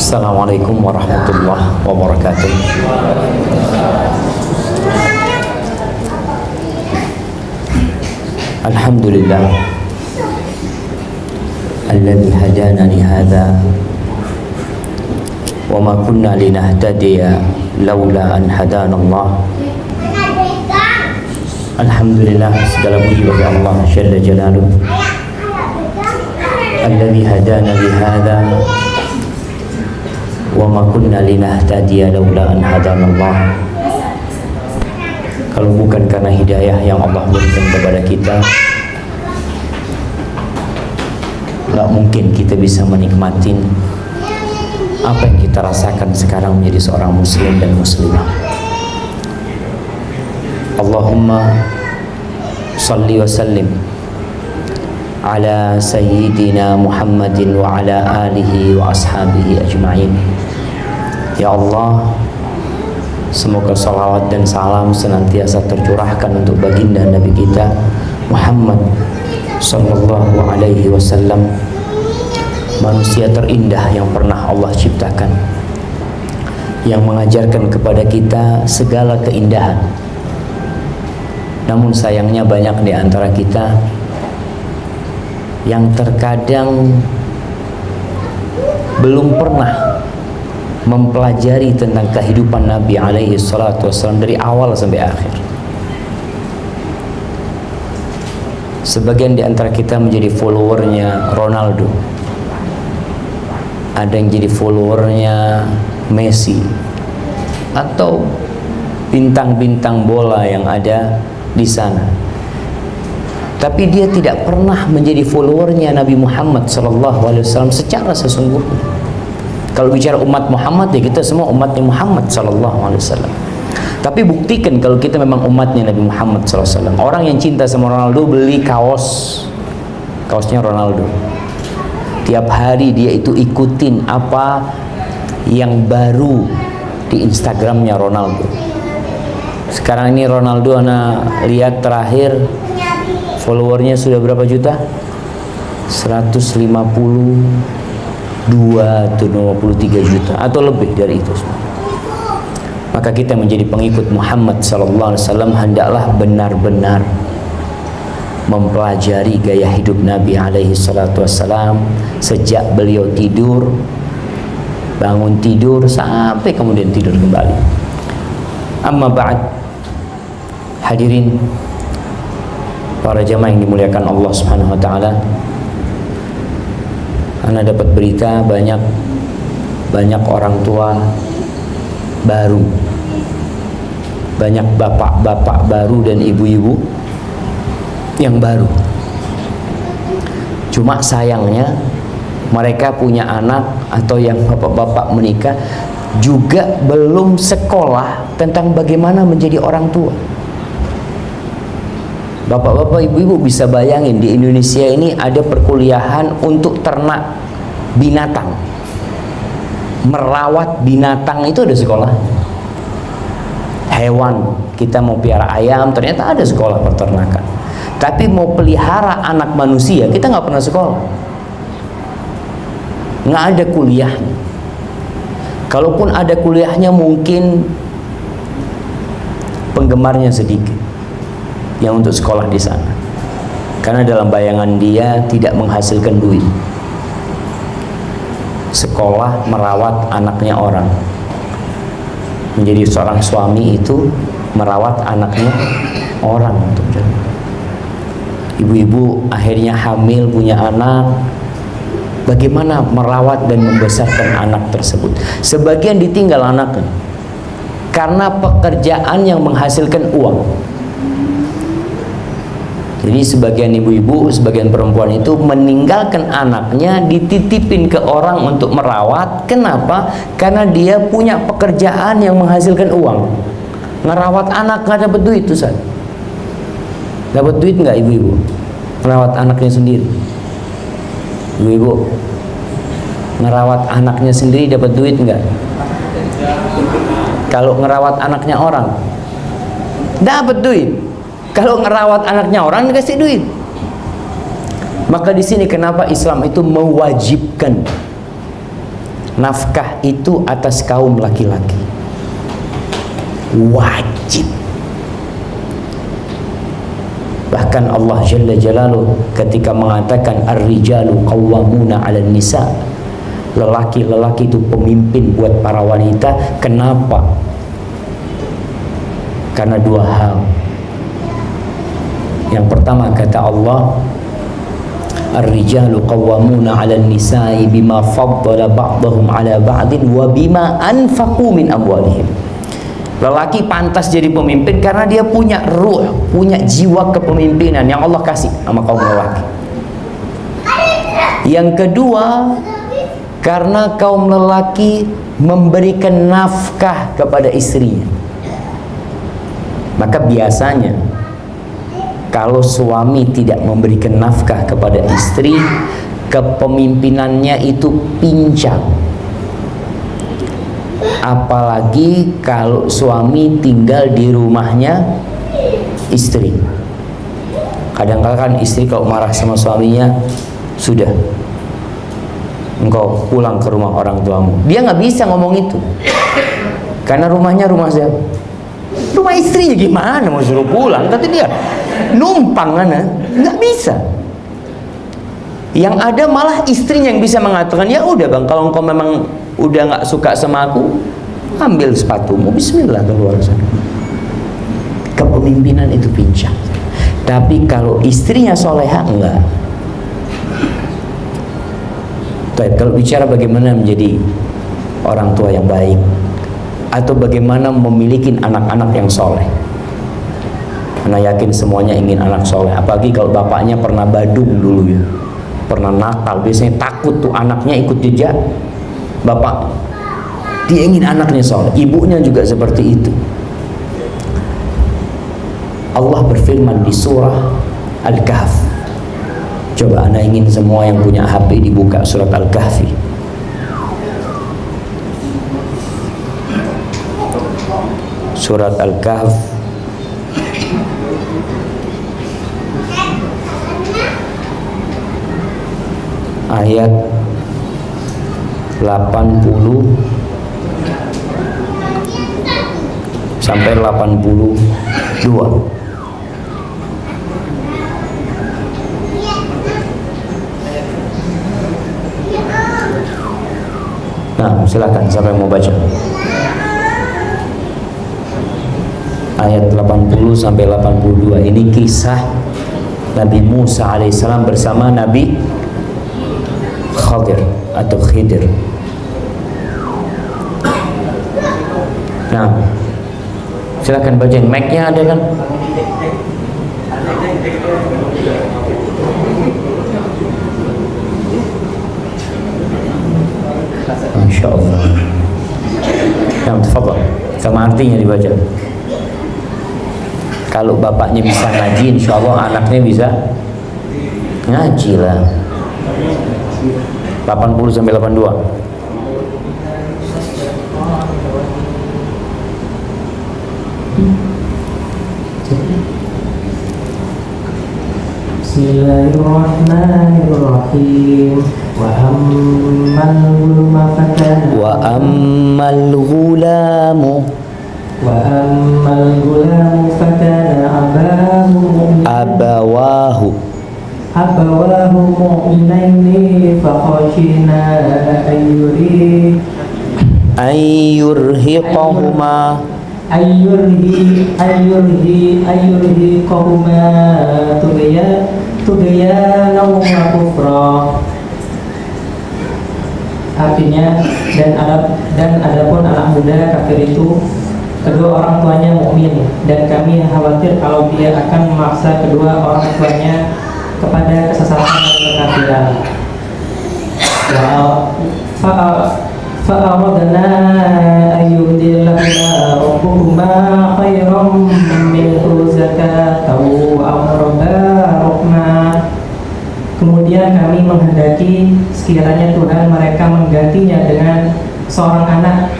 Assalamualaikum warahmatullahi wabarakatuh. Alhamdulillah alladzi hadana li hadza wa ma kunna linahtadiya laula an hadana Allah. Alhamdulillah, segala puji bagi Allah Jalla Jalaluhu alladzi hadana li hadza wa ma kunna linahtadiya laula an hadanallah. Kalau bukan karena hidayah yang Allah berikan kepada kita, nggak mungkin kita bisa menikmati apa yang kita rasakan sekarang menjadi seorang muslim dan muslimah. Allahumma salli wa sallim ala sayyidina Muhammadin wa ala alihi wa ashabihi ajma'in. Ya Allah, semoga salawat dan salam senantiasa tercurahkan untuk baginda Nabi kita Muhammad sallallahu alaihi wasallam, manusia terindah yang pernah Allah ciptakan, yang mengajarkan kepada kita segala keindahan. Namun sayangnya banyak di antara kita yang terkadang belum pernah mempelajari tentang kehidupan Nabi alaihi salatu wassalam dari awal sampai akhir. Sebagian di antara kita menjadi followernya Ronaldo, ada yang jadi followernya Messi atau bintang-bintang bola yang ada di sana, tapi dia tidak pernah menjadi followernya Nabi Muhammad SAW secara sesungguhnya. Kalau bicara umat Muhammad, ya kita semua umatnya Muhammad SAW. Tapi buktikan kalau kita memang umatnya Nabi Muhammad SAW. Orang yang cinta sama Ronaldo beli kaosnya Ronaldo. Tiap hari dia itu ikutin apa yang baru di Instagramnya Ronaldo. Sekarang ini Ronaldo, anak lihat terakhir followernya sudah berapa juta? 152 atau 23 juta atau lebih dari itu semua. Maka kita menjadi pengikut Muhammad sallallahu alaihi wasallam hendaklah benar-benar mempelajari gaya hidup Nabi alaihi salatu wassalam sejak beliau tidur, bangun tidur sampai kemudian tidur kembali. Amma ba'd, hadirin para jamaah yang dimuliakan Allah Subhanahu wa taala, Anda dapat berita banyak orang tua baru, banyak bapak-bapak baru dan ibu-ibu yang baru. Cuma sayangnya mereka punya anak atau yang bapak-bapak menikah juga belum sekolah tentang bagaimana menjadi orang tua. Bapak-bapak, ibu-ibu bisa bayangin di Indonesia ini ada perkuliahan untuk ternak binatang. Merawat binatang itu ada sekolah. Hewan, kita mau piara ayam, ternyata ada sekolah peternakan. Tapi mau pelihara anak manusia, kita nggak pernah sekolah. Nggak ada kuliahnya. Kalaupun ada kuliahnya mungkin penggemarnya sedikit yang untuk sekolah di sana, karena dalam bayangan dia tidak menghasilkan duit. Sekolah merawat anaknya orang, menjadi seorang suami itu merawat anaknya orang. Ibu-ibu akhirnya hamil punya anak, bagaimana merawat dan membesarkan anak tersebut? Sebagian ditinggal anaknya karena pekerjaan yang menghasilkan uang. Jadi sebagian ibu-ibu, sebagian perempuan itu meninggalkan anaknya, dititipin ke orang untuk merawat. Kenapa? Karena dia punya pekerjaan yang menghasilkan uang. Ngerawat anak nggak dapat duit tuh, Ustaz. Dapat duit nggak ibu-ibu? Merawat anaknya sendiri. Ibu-ibu, ngerawat anaknya sendiri dapat duit nggak? Kalau ngerawat anaknya orang, dapat duit. Kalau ngerawat anaknya orang dikasih duit. Maka di sini kenapa Islam itu mewajibkan nafkah itu atas kaum laki-laki. Wajib. Bahkan Allah Jalla Jalaluhu ketika mengatakan ar-rijalu qawwamuna 'alan nisa, lelaki-lelaki itu pemimpin buat para wanita. Kenapa? Karena dua hal. Yang pertama kata Allah, ar-rijalu qawwamuna 'alan nisa'i bima faddala ba'dahum 'ala ba'din wa bima anfaqu min amwalihim. Lelaki pantas jadi pemimpin karena dia punya ruh, punya jiwa kepemimpinan yang Allah kasih sama kaum lelaki. Yang kedua, karena kaum lelaki memberikan nafkah kepada istrinya. Maka biasanya kalau suami tidak memberikan nafkah kepada istri, kepemimpinannya itu pincang. Apalagi kalau suami tinggal di rumahnya istri. Kadang-kadang kan istri kalau marah sama suaminya, sudah, engkau pulang ke rumah orang tuamu. Dia nggak bisa ngomong itu, karena rumahnya rumah siapa? Rumah istrinya. Gimana mau suruh pulang? Kata dia, numpang mana? Nggak bisa. Yang ada malah istrinya yang bisa mengatakan, ya udah bang, kalau engkau memang udah nggak suka sama aku, ambil sepatumu, bismillah, keluar sana. Kepemimpinan itu pincang. Tapi kalau istrinya soleha, enggak. Kalau bicara bagaimana menjadi orang tua yang baik, atau bagaimana memiliki anak-anak yang soleh, Anda yakin semuanya ingin anak soleh. Apalagi kalau bapaknya pernah badung dulu ya, pernah nakal, biasanya takut tuh anaknya ikut jejak bapak. Dia ingin anaknya soleh, ibunya juga seperti itu. Allah berfirman di surah Al-Kahf. Coba Anda ingin semua yang punya HP dibuka surat Al-Kahfi. Surat Al-Kahf ayat 80 sampai 82. Nah, silakan siapa yang mau baca. Ayat 80 sampai 82 ini kisah Nabi Musa alaihissalam bersama Nabi Khadir atau Khidir. Nah, silakan bacain. Mic-nya ada kan? Masya Allah. Yang tafadhal, sama artinya dibaca. Kalau bapaknya bisa ngaji, insya Allah anaknya bisa ngaji lah. 80 sampai 82. Bismillahirrahmanirrahim. Wa ammal ghulamu fakana abawahu mu'minaini fakhashina ayyurhiqahuma ayyurhiqahuma tughyanan wa kufra. Artinya, dan adapun anak muda kafir itu kedua orang tuanya mukmin, dan kami khawatir kalau dia akan memaksa kedua orang tuanya kepada kesesatan dan kekafiran. Fa'aradna ayyubdilahuma rabbuhuma khairan minhu zakatan wa amraba rahmah. Kemudian kami menghendaki sekiranya Tuhan mereka menggantinya dengan seorang anak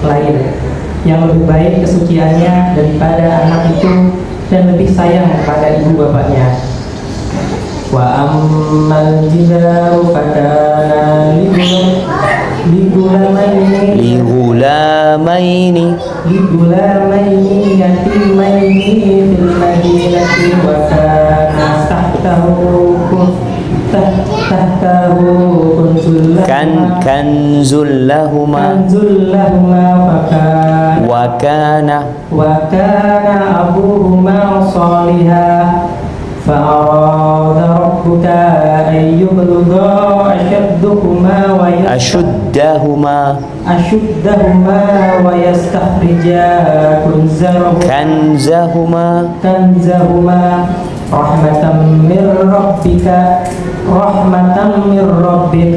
lain yang lebih baik kesuciannya daripada anak itu dan lebih sayang kepada ibu bapaknya. Wa ammal jidaru fakana ligulaini gulamaini yatimaini fil madinati wa kana tahtahu kanzul lahuma wa kana abuhuma salihah فأراد ربك أن يبلغا أشدهما ويستخرجا كنزهما رحمة من ربك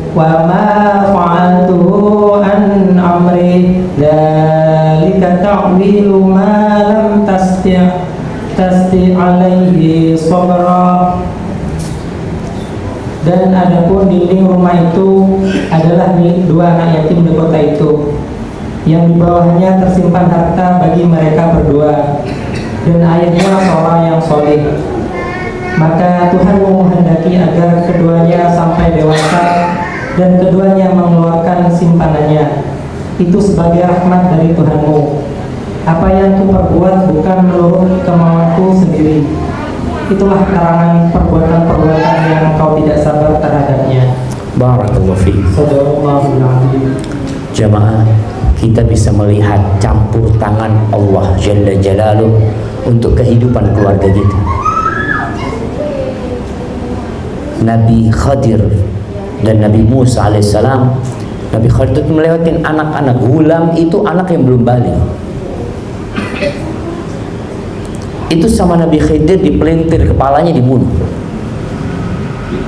وما فعلته عن أمري ذلك تأويل ما لم تستطع عليه صبرا. Dan adapun dinding rumah itu adalah milik dua anak yatim di kota itu, yang di bawahnya tersimpan harta bagi mereka berdua, dan ayahnya seorang yang soleh. Maka Tuhan menghendaki agar keduanya sampai dewasa dan keduanya mengeluarkan simpanannya. Itu sebagai rahmat dari Tuhanmu. Apa yang kuperbuat bukan menurut kemauanku sendiri. Itulah karangan perbuatan-perbuatan yang engkau tidak sabar terhadapnya. Barakallahu fiik. Shadaqallahul adzim. Jamaah, kita bisa melihat campur tangan Allah Jalla Jalaluh untuk kehidupan keluarga kita. Nabi Khadir dan Nabi Musa alaihissalam. Nabi Khadir itu melewati anak-anak. Gulam itu anak yang belum balik. Itu sama Nabi Khidir dipelintir kepalanya, dibunuh.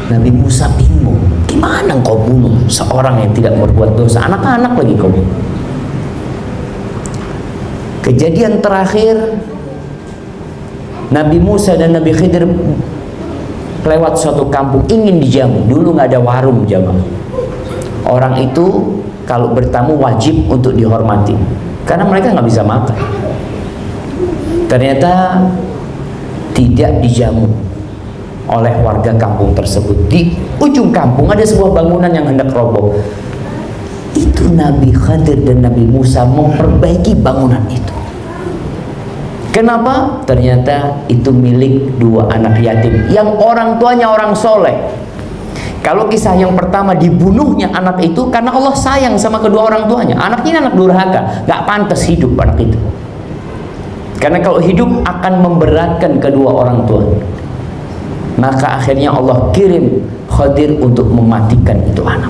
Nabi Musa bingung, gimana engkau bunuh seorang yang tidak berbuat dosa, anak-anak lagi kau. Kejadian terakhir Nabi Musa dan Nabi Khidir lewat suatu kampung ingin dijamu. Dulu nggak ada warung jamaah. Orang itu kalau bertamu wajib untuk dihormati karena mereka nggak bisa makan. Ternyata tidak dijamu oleh warga kampung tersebut. Di ujung kampung ada sebuah bangunan yang hendak roboh. Itu Nabi Khadir dan Nabi Musa memperbaiki bangunan itu. Kenapa? Ternyata itu milik dua anak yatim yang orang tuanya orang soleh. Kalau kisah yang pertama dibunuhnya anak itu karena Allah sayang sama kedua orang tuanya. Anaknya ini anak durhaka, gak pantas hidup anak itu. Karena kalau hidup akan memberatkan kedua orang tua. Maka akhirnya Allah kirim Khadir untuk mematikan itu anak.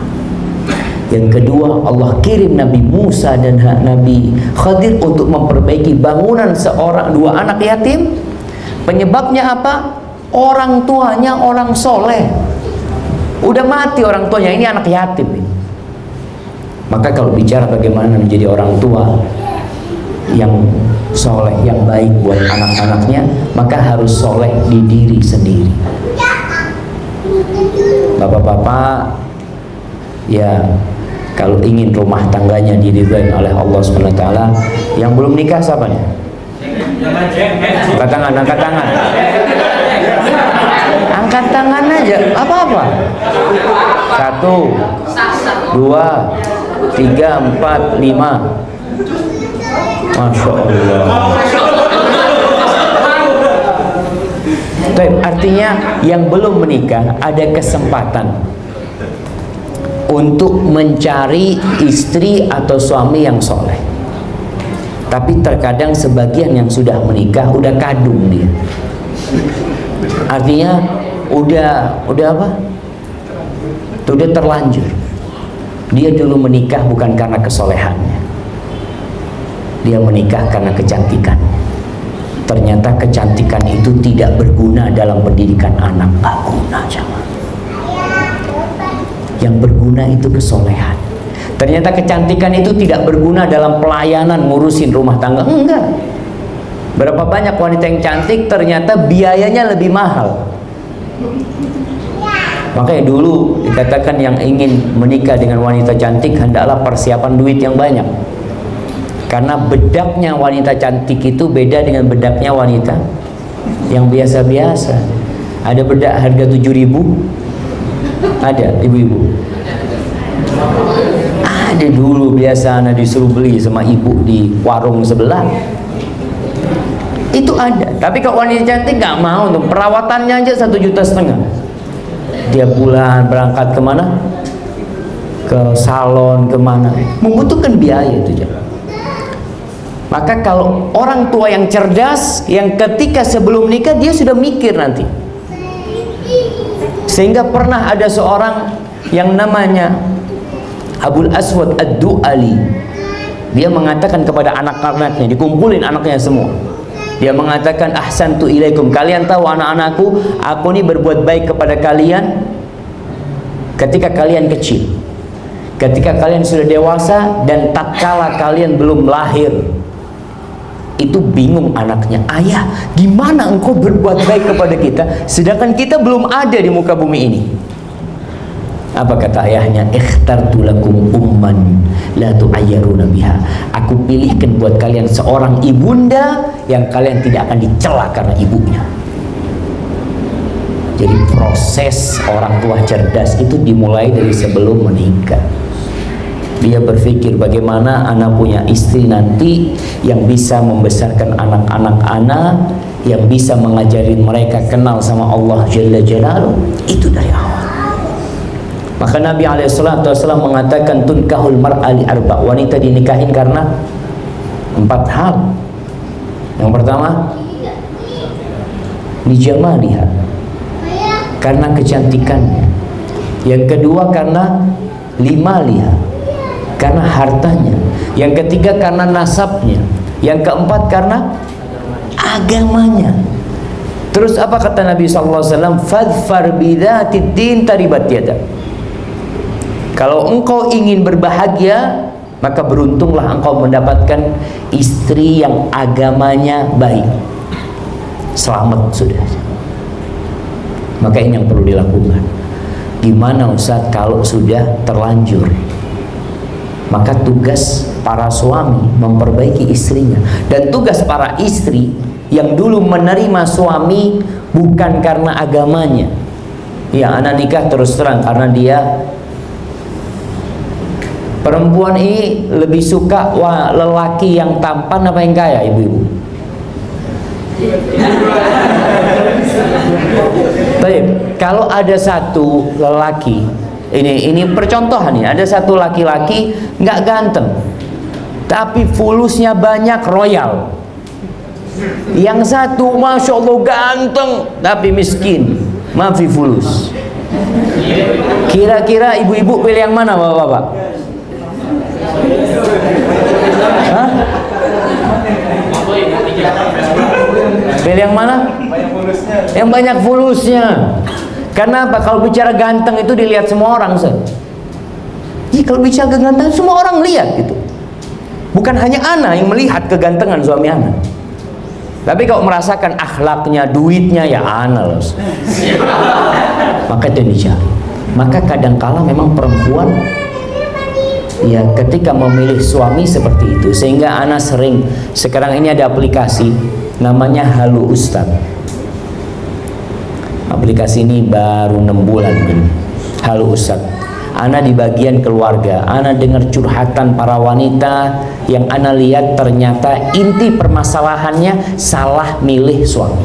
Yang kedua, Allah kirim Nabi Musa dan Nabi Khadir untuk memperbaiki bangunan dua anak yatim. Penyebabnya apa? Orang tuanya orang soleh. Udah mati orang tuanya, ini anak yatim. Maka kalau bicara bagaimana menjadi orang tua yang soleh, yang baik buat anak-anaknya, maka harus soleh di diri sendiri. Bapak-bapak, ya kalau ingin rumah tangganya diridhai oleh Allah SWT, yang belum nikah siapa nih? Angkat tangan, angkat tangan. Angkat tangan aja, apa-apa. 1, 2, 3, 4, 5. Masya Allah. Artinya yang belum menikah ada kesempatan untuk mencari istri atau suami yang soleh. Tapi terkadang sebagian yang sudah menikah udah kadung dia. Artinya udah apa? Udah terlanjur. Dia dulu menikah bukan karena kesolehannya. Dia menikah karena kecantikan. Ternyata kecantikan itu tidak berguna dalam pendidikan anak. Gak guna, jangan. Yang berguna itu kesolehan. Ternyata kecantikan itu tidak berguna dalam pelayanan ngurusin rumah tangga. Enggak. Berapa banyak wanita yang cantik ternyata biayanya lebih mahal. Makanya dulu dikatakan yang ingin menikah dengan wanita cantik hendaklah persiapan duit yang banyak. Karena bedaknya wanita cantik itu beda dengan bedaknya wanita yang biasa-biasa. Ada bedak harga 7.000? Ada ibu-ibu? Ada dulu biasa anak disuruh beli sama ibu di warung sebelah. Itu ada. Tapi kalau wanita cantik nggak mau tuh, perawatannya aja 1,5 juta. Tiap bulan berangkat kemana? Ke salon, kemana? Membutuhkan biaya itu. Maka kalau orang tua yang cerdas, yang ketika sebelum nikah dia sudah mikir nanti. Sehingga pernah ada seorang yang namanya Abul Aswad Ad-Du'ali. Dia mengatakan kepada anak-anaknya, dikumpulin anaknya semua. Dia mengatakan, ahsantu ilaikum, kalian tahu anak-anakku, aku ini berbuat baik kepada kalian ketika kalian kecil, ketika kalian sudah dewasa, dan tatkala kalian belum lahir. Itu bingung anaknya, ayah, gimana engkau berbuat baik kepada kita sedangkan kita belum ada di muka bumi ini? Apa kata ayahnya? Ikhtartu lakum umman la tu'ayyaruna biha. Aku pilihkan buat kalian seorang ibunda yang kalian tidak akan dicela karena ibunya. Jadi proses orang tua cerdas itu dimulai dari sebelum menikah. Dia berpikir bagaimana anak punya istri nanti yang bisa membesarkan anak-anak anak, yang bisa mengajarin mereka kenal sama Allah Jalla Jalaluh. Itu dari awal. Maka Nabi SAW mengatakan, tunkahul mar'ali arba', wanita dinikahin karena 4 hal. Yang pertama, lijamaliha, karena kecantikannya. Yang kedua karena limaliha, karena hartanya. Yang ketiga karena nasabnya. Yang keempat karena agamanya. Terus apa kata Nabi SAW? Fadfar bidzatid din taribat yadak. Kalau engkau ingin berbahagia, maka beruntunglah engkau mendapatkan istri yang agamanya baik. Selamat sudah. Maka ini yang perlu dilakukan. Gimana Ustaz kalau sudah terlanjur? Maka tugas para suami memperbaiki istrinya, dan tugas para istri yang dulu menerima suami bukan karena agamanya. Ya, anak nikah terus terang karena dia perempuan ini lebih suka lelaki yang tampan apa yang kaya, ibu-ibu? Baik, kalau ada satu lelaki, ini percontohan nih, ada satu laki-laki nggak ganteng, tapi fulusnya banyak, royal. Yang satu masya Allah ganteng, tapi miskin, maafi fulus. Kira-kira ibu-ibu pilih yang mana, bapak-bapak? Hah? Pilih yang mana? Yang banyak fulusnya. Karena apa? Kalau bicara ganteng itu dilihat semua orang, Jadi kalau bicara kegantengan semua orang lihat gitu. Bukan hanya ana yang melihat kegantengan suami ana. Tapi kalau merasakan akhlaknya, duitnya, ya ana loh. Maka itu dicari. Maka kadangkala memang perempuan ya ketika memilih suami seperti itu, sehingga ana sering, sekarang ini ada aplikasi namanya Halo Ustad. Aplikasi ini baru 6 bulan kan. Halo Ustad. Ana di bagian keluarga, ana dengar curhatan para wanita yang ana lihat ternyata inti permasalahannya salah milih suami.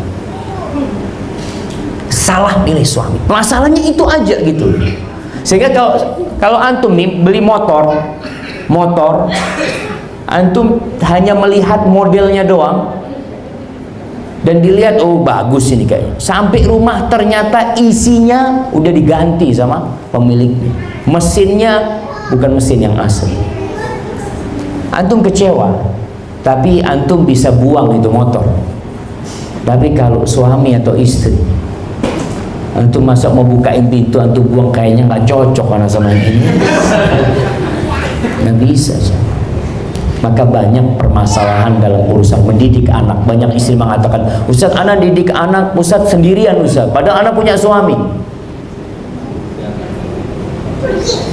Salah milih suami. Masalahnya itu aja gitu. Sehingga kalau antum nih beli motor, antum hanya melihat modelnya doang dan dilihat, oh bagus ini kayaknya. Sampai rumah ternyata isinya udah diganti sama pemiliknya. Mesinnya bukan mesin yang asli. Antum kecewa, tapi antum bisa buang itu motor. Tapi kalau suami atau istri, antum masa mau bukain pintu, antum buang, kayaknya nggak cocok karena sama ini. Nggak bisa. Maka banyak permasalahan dalam urusan mendidik anak. Banyak istri mengatakan, Ustaz, anak didik anak, Ustaz sendirian Ustaz, padahal anak punya suami.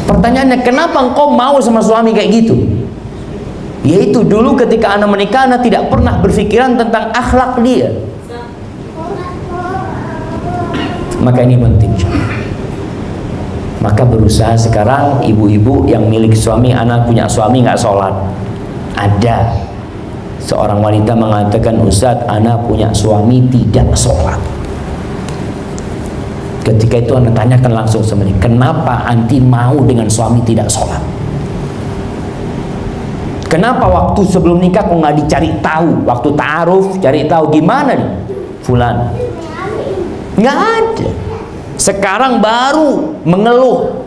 Pertanyaannya, kenapa engkau mau sama suami kayak gitu? Yaitu dulu ketika anak menikah, anak tidak pernah berpikiran tentang akhlak dia. Maka ini penting. Maka berusaha sekarang ibu-ibu yang milik suami, anak punya suami nggak sholat. Ada seorang wanita mengatakan, Ustadz, anak punya suami tidak sholat. Ketika itu anak tanyakan langsung sama dia, kenapa anti mau dengan suami tidak sholat? Kenapa waktu sebelum nikah kok nggak dicari tahu? Waktu ta'aruf cari tahu gimana nih fulan? Nggak ada. Sekarang baru mengeluh.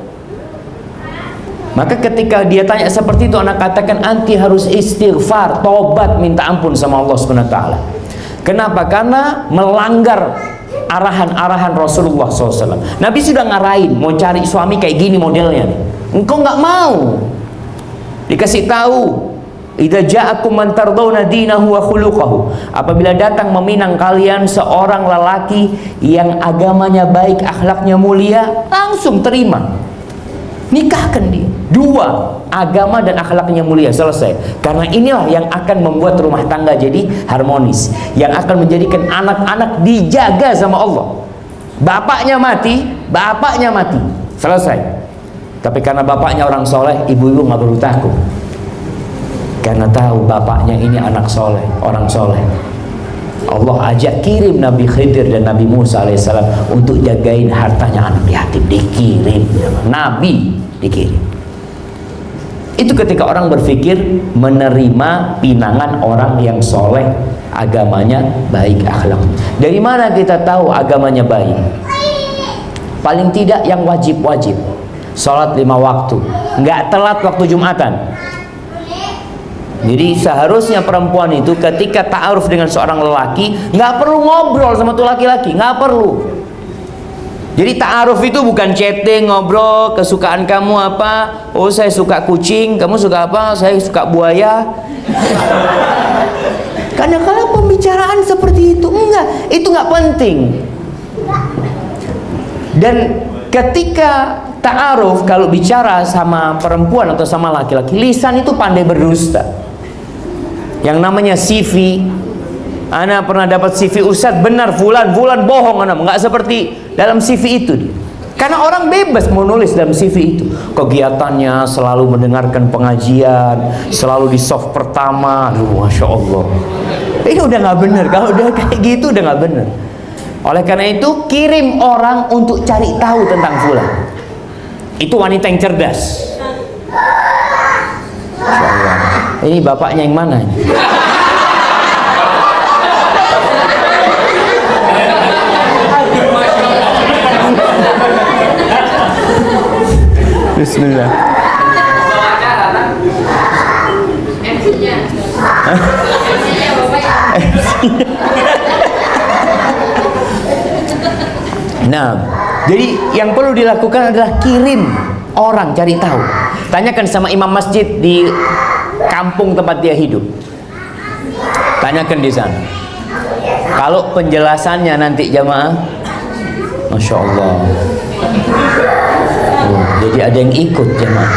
Maka ketika dia tanya seperti itu, anak katakan anti harus istighfar, tobat, minta ampun sama Allah Subhanahu wa taala. Kenapa? Karena melanggar arahan-arahan Rasulullah SAW. Nabi sudah ngarahin mau cari suami kayak gini modelnya. Engkau nggak mau. Dikasih tahu, idza ja'akum man tardawna dinahu wa khuluquhu. Apabila datang meminang kalian seorang lelaki yang agamanya baik, akhlaknya mulia, langsung terima. Nikahkan dia. Dua, agama dan akhlaknya mulia, selesai. Karena inilah yang akan membuat rumah tangga jadi harmonis, yang akan menjadikan anak-anak dijaga sama Allah. Bapaknya mati, selesai. Tapi karena bapaknya orang soleh, ibu-ibu nggak perlu takut. Karena tahu bapaknya ini anak soleh, orang soleh. Allah ajak kirim Nabi Khidir dan Nabi Musa alaihissalam untuk jagain hartanya anak yatim. Dikirim, Nabi dikirim. Itu ketika orang berpikir menerima pinangan orang yang soleh, agamanya baik, akhlak. Dari mana kita tahu agamanya baik? Paling tidak yang wajib-wajib, sholat 5 waktu, nggak telat waktu Jumatan. Jadi seharusnya perempuan itu ketika ta'aruf dengan seorang lelaki nggak perlu ngobrol sama tuh laki-laki, nggak perlu. Jadi ta'aruf itu bukan chatting, ngobrol, kesukaan kamu apa? Oh, saya suka kucing, kamu suka apa? Saya suka buaya. Kadang-kadang pembicaraan seperti itu itu nggak penting. Dan ketika ta'aruf, kalau bicara sama perempuan atau sama laki-laki, lisan itu pandai berdusta. Yang namanya CV, ana pernah dapat CV Ustadz, benar fulan bohong, ana nggak seperti dalam CV itu. Karena orang bebas mau nulis dalam CV itu. Kegiatannya selalu mendengarkan pengajian, selalu di soft pertama. Aduh, masya Allah. Ini udah nggak benar. Kalau udah kayak gitu udah nggak benar. Oleh karena itu kirim orang untuk cari tahu tentang fulan. Itu wanita yang cerdas. Masya Allah. Ini bapaknya yang mana? Bismillah. MC-nya. MC-nya Bapak. Nah, jadi yang perlu dilakukan adalah kirim orang cari tahu. Tanyakan sama imam masjid di kampung tempat dia hidup. Tanyakan di sana. Kalau penjelasannya nanti jamaah, masya Allah. Oh, jadi ada yang ikut jemaah.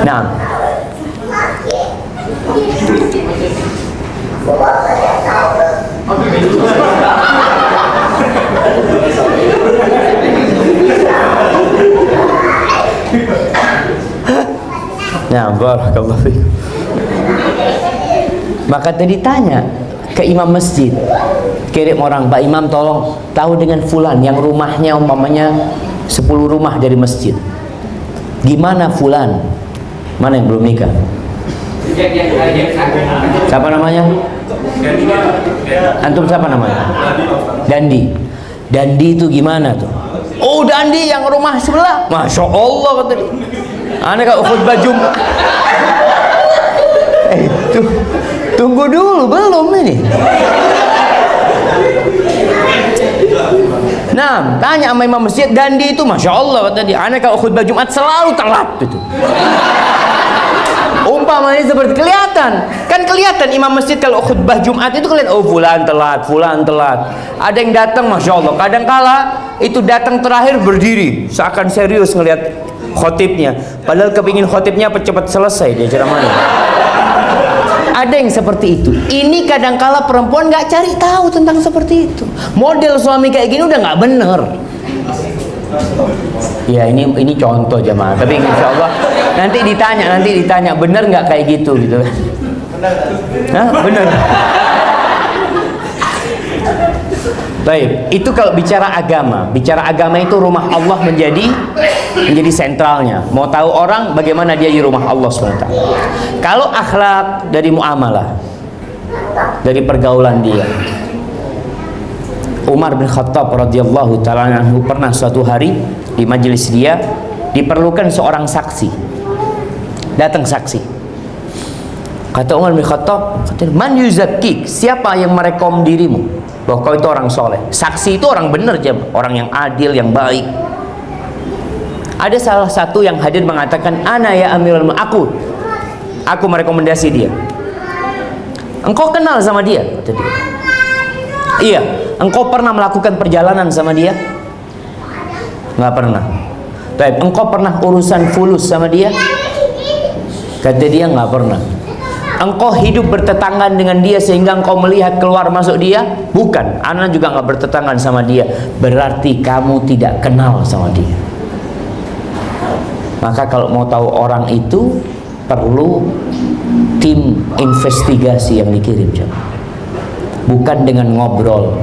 Nah, nah, barakallahu fiikum. Maka tadi tanya ke imam masjid, kirim orang, Pak Imam tolong tahu dengan fulan yang rumahnya umpamanya 10 rumah dari masjid. Gimana fulan? Mana yang belum nikah? Siapa namanya? Antum siapa namanya? Dandi. Dandi itu gimana tuh? Oh, Dandi yang rumah sebelah. Masya Allah kata dia. Aneh kalau khutbah Jumat. Tunggu dulu, belum ini. Nah, tanya sama imam masjid, Dandi itu Masya Allah kata dia. Aneh kalau khutbah Jumat selalu telat itu. Umpamanya seperti kelihatan, kan kelihatan imam masjid kalau khutbah Jumat itu kelihatan, oh fulan telat, fulan telat. Ada yang datang, masya Allah. Kadangkala itu datang terakhir berdiri, seakan serius ngelihat khotibnya. Padahal kepingin khotibnya cepat selesai dia ceramahnya. Ada yang seperti itu. Ini kadangkala perempuan nggak cari tahu tentang seperti itu. Model suami kayak gini udah nggak bener. Ya ini contoh jemaah. Tapi insya Allah nanti ditanya bener nggak kayak gitu gitu. Hah, bener. Baik, itu kalau bicara agama. Bicara agama itu rumah Allah menjadi sentralnya. Mau tahu orang bagaimana dia di rumah Allah SWT. Kalau akhlak dari muamalah, dari pergaulan dia. Umar bin Khattab radhiyallahu ta'ala anhu pernah suatu hari di majelis dia diperlukan seorang saksi. Datang saksi. Kata Umar bin Khattab, "Man yuzakkik?" Siapa yang merekom dirimu bahwa kau itu orang soleh? Saksi itu orang benar, orang yang adil, yang baik. Ada salah satu yang hadir mengatakan, "Ana ya Amirul Mu'minin." Aku merekomendasi dia. Engkau kenal sama dia? Kata dia. Iya. Engkau pernah melakukan perjalanan sama dia? Nggak pernah. Baik, engkau pernah urusan fulus sama dia? Kata dia, nggak pernah. Engkau hidup bertetanggan dengan dia sehingga engkau melihat keluar masuk dia? Bukan. Ana juga nggak bertetanggan sama dia. Berarti kamu tidak kenal sama dia. Maka kalau mau tahu orang itu perlu tim investigasi yang dikirim, bukan dengan ngobrol.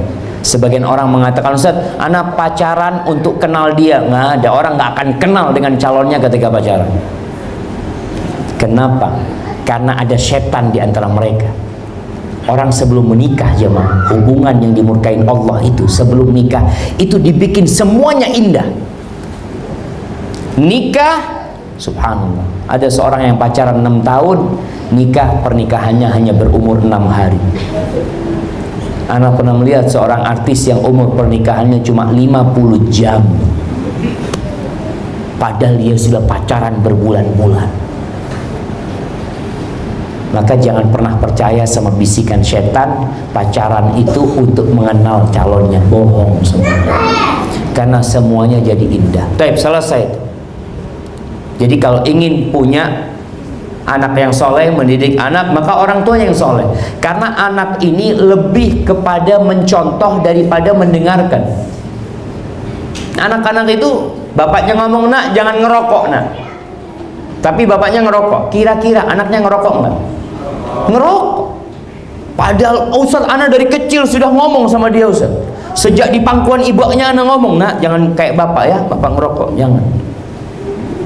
Sebagian orang mengatakan, Ustaz, ana pacaran untuk kenal dia. Nggak ada, orang nggak akan kenal dengan calonnya ketika pacaran. Kenapa? Karena ada setan di antara mereka. Orang sebelum menikah, jemaah, hubungan yang dimurkain Allah itu sebelum nikah itu dibikin semuanya indah. Nikah, subhanallah, ada seorang yang pacaran 6 tahun, nikah, pernikahannya hanya berumur 6 hari. Anak pernah melihat seorang artis yang umur pernikahannya cuma 50 jam, padahal dia sudah pacaran berbulan-bulan. Maka jangan pernah percaya sama bisikan setan pacaran itu untuk mengenal calonnya. Bohong semuanya. Karena semuanya jadi indah. Baik, selesai. Jadi kalau ingin punya anak yang soleh, mendidik anak, maka orang tuanya yang soleh. Karena anak ini lebih kepada mencontoh daripada mendengarkan. Anak-anak itu bapaknya ngomong, nak jangan ngerokok, nak. Tapi bapaknya ngerokok. Kira-kira anaknya ngerokok enggak? Ngerokok. Padahal Ustaz, anak dari kecil sudah ngomong sama dia, Ustaz. Sejak di pangkuan ibunya anak ngomong, nak jangan kayak bapak ya, bapak ngerokok, jangan.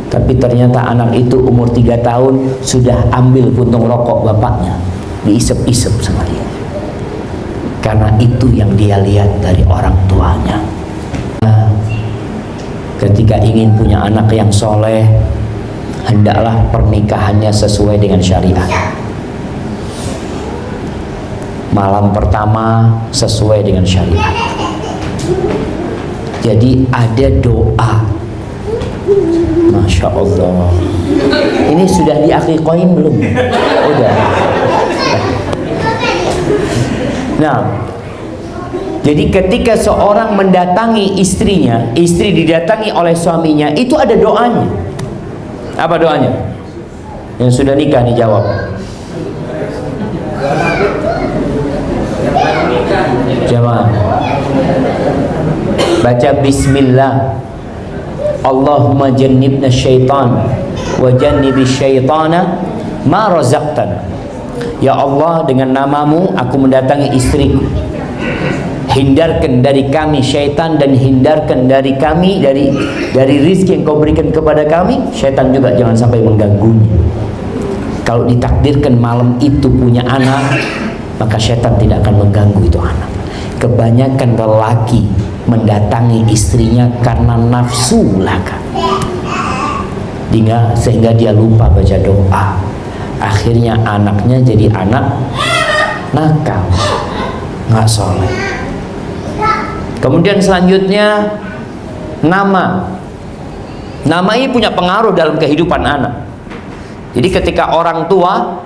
Tapi ternyata anak itu umur 3 tahun sudah ambil puntung rokok bapaknya, diisep-isep sama dia. Karena itu yang dia lihat dari orang tuanya. Nah, ketika ingin punya anak yang soleh, hendaklah pernikahannya sesuai dengan syariat. Malam pertama sesuai dengan syariat. Jadi ada doa. Masya Allah. Ini sudah diakikoin belum? Udah. Nah, jadi ketika seorang mendatangi istrinya, istri didatangi oleh suaminya, itu ada doanya. Apa doanya? Yang sudah nikah nih jawab. Jamaah, baca Bismillah. Allahumma jannibna syaitan wa jannibi syaitana ma razaqtana. Ya Allah, dengan namamu aku mendatangi istriku. Hindarkan dari kami syaitan dan hindarkan dari kami dari rizki yang kau berikan kepada kami. Syaitan juga jangan sampai mengganggunya. Kalau ditakdirkan malam itu punya anak, maka syaitan tidak akan mengganggu itu anak. Kebanyakan lelaki mendatangi istrinya karena nafsu belaka, sehingga dia lupa baca doa. Akhirnya anaknya jadi anak nakal, nggak soleh. Kemudian selanjutnya nama ini punya pengaruh dalam kehidupan anak. Jadi ketika orang tua